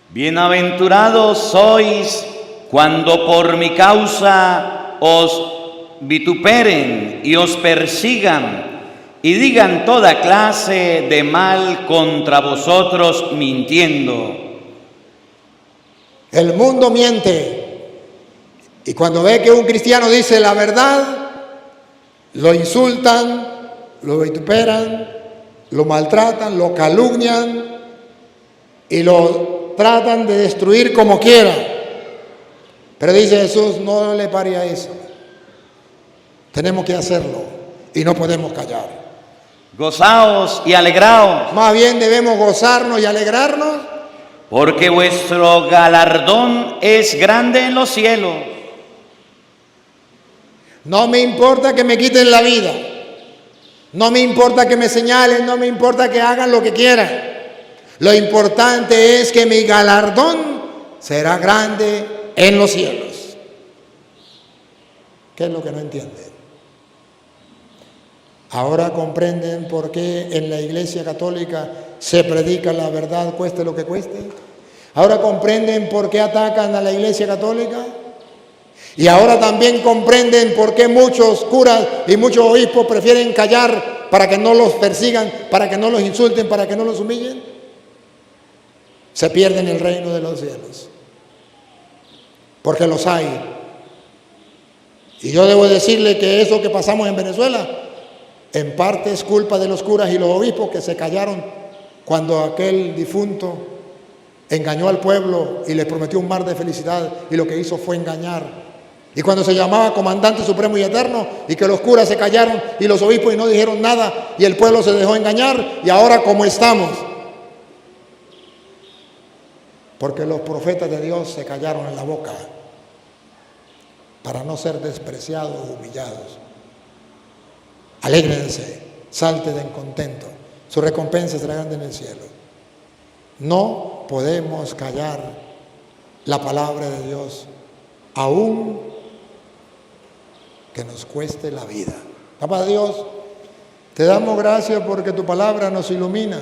Bienaventurados sois cuando por mi causa os vituperen y os persigan y digan toda clase de mal contra vosotros mintiendo. El mundo miente, y cuando ve que un cristiano dice la verdad, lo insultan, lo vituperan, lo maltratan, lo calumnian y lo tratan de destruir como quiera. Pero dice Jesús, no le pare a eso. Tenemos que hacerlo y no podemos callar. Gozaos y alegraos, Más bien debemos gozarnos y alegrarnos, porque vuestro galardón es grande en los cielos. no me importa que me quiten la vida, no me importa que me señalen, no me importa que hagan lo que quieran. Lo importante es que mi galardón será grande en los cielos. ¿Qué es lo que no entienden? Ahora comprenden por qué en la Iglesia Católica se predica la verdad, cueste lo que cueste. Ahora comprenden por qué atacan a la Iglesia Católica. Y ahora también comprenden por qué muchos curas y muchos obispos prefieren callar para que no los persigan, para que no los insulten, para que no los humillen. Se pierden el reino de los cielos. Porque los hay. Y yo debo decirle que eso que pasamos en Venezuela, en parte es culpa de los curas y los obispos que se callaron cuando aquel difunto engañó al pueblo y les prometió un mar de felicidad y lo que hizo fue engañar. Y cuando se llamaba Comandante Supremo y Eterno y que los curas se callaron y los obispos y no dijeron nada y el pueblo se dejó engañar, y ahora como estamos, porque los profetas de Dios se callaron en la boca para no ser despreciados o humillados. Alégrense, salten en contento, su recompensa será grande en el cielo. No podemos callar la palabra de Dios, aún que nos cueste la vida. Papá Dios, te damos gracias porque tu palabra nos ilumina.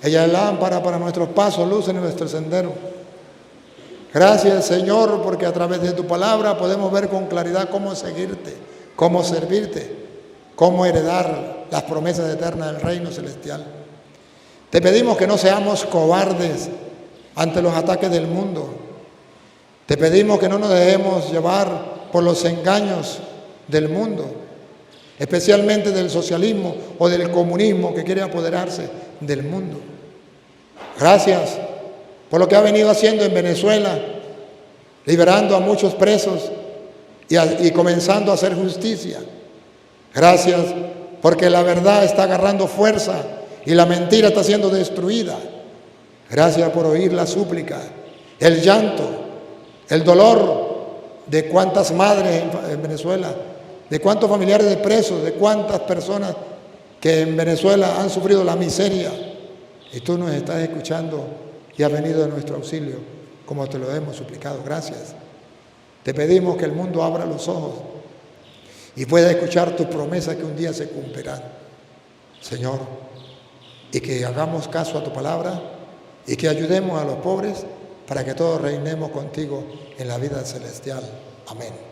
Ella es lámpara para nuestros pasos, luz en nuestro sendero. Gracias, Señor, porque a través de tu palabra podemos ver con claridad cómo seguirte, cómo servirte, cómo heredar las promesas eternas del reino celestial. Te pedimos que no seamos cobardes ante los ataques del mundo. Te pedimos que no nos dejemos llevar por los engaños del mundo, especialmente del socialismo o del comunismo que quiere apoderarse del mundo. Gracias por lo que ha venido haciendo en Venezuela, liberando a muchos presos y comenzando a hacer justicia. Gracias porque la verdad está agarrando fuerza y la mentira está siendo destruida. Gracias por oír la súplica, el llanto, el dolor de cuántas madres en Venezuela, de cuántos familiares de presos, de cuántas personas que en Venezuela han sufrido la miseria. Y tú nos estás escuchando y has venido a nuestro auxilio, como te lo hemos suplicado. Gracias. Te pedimos que el mundo abra los ojos y pueda escuchar tus promesas que un día se cumplirán, Señor, y que hagamos caso a tu palabra y que ayudemos a los pobres para que todos reinemos contigo en la vida celestial. Amén.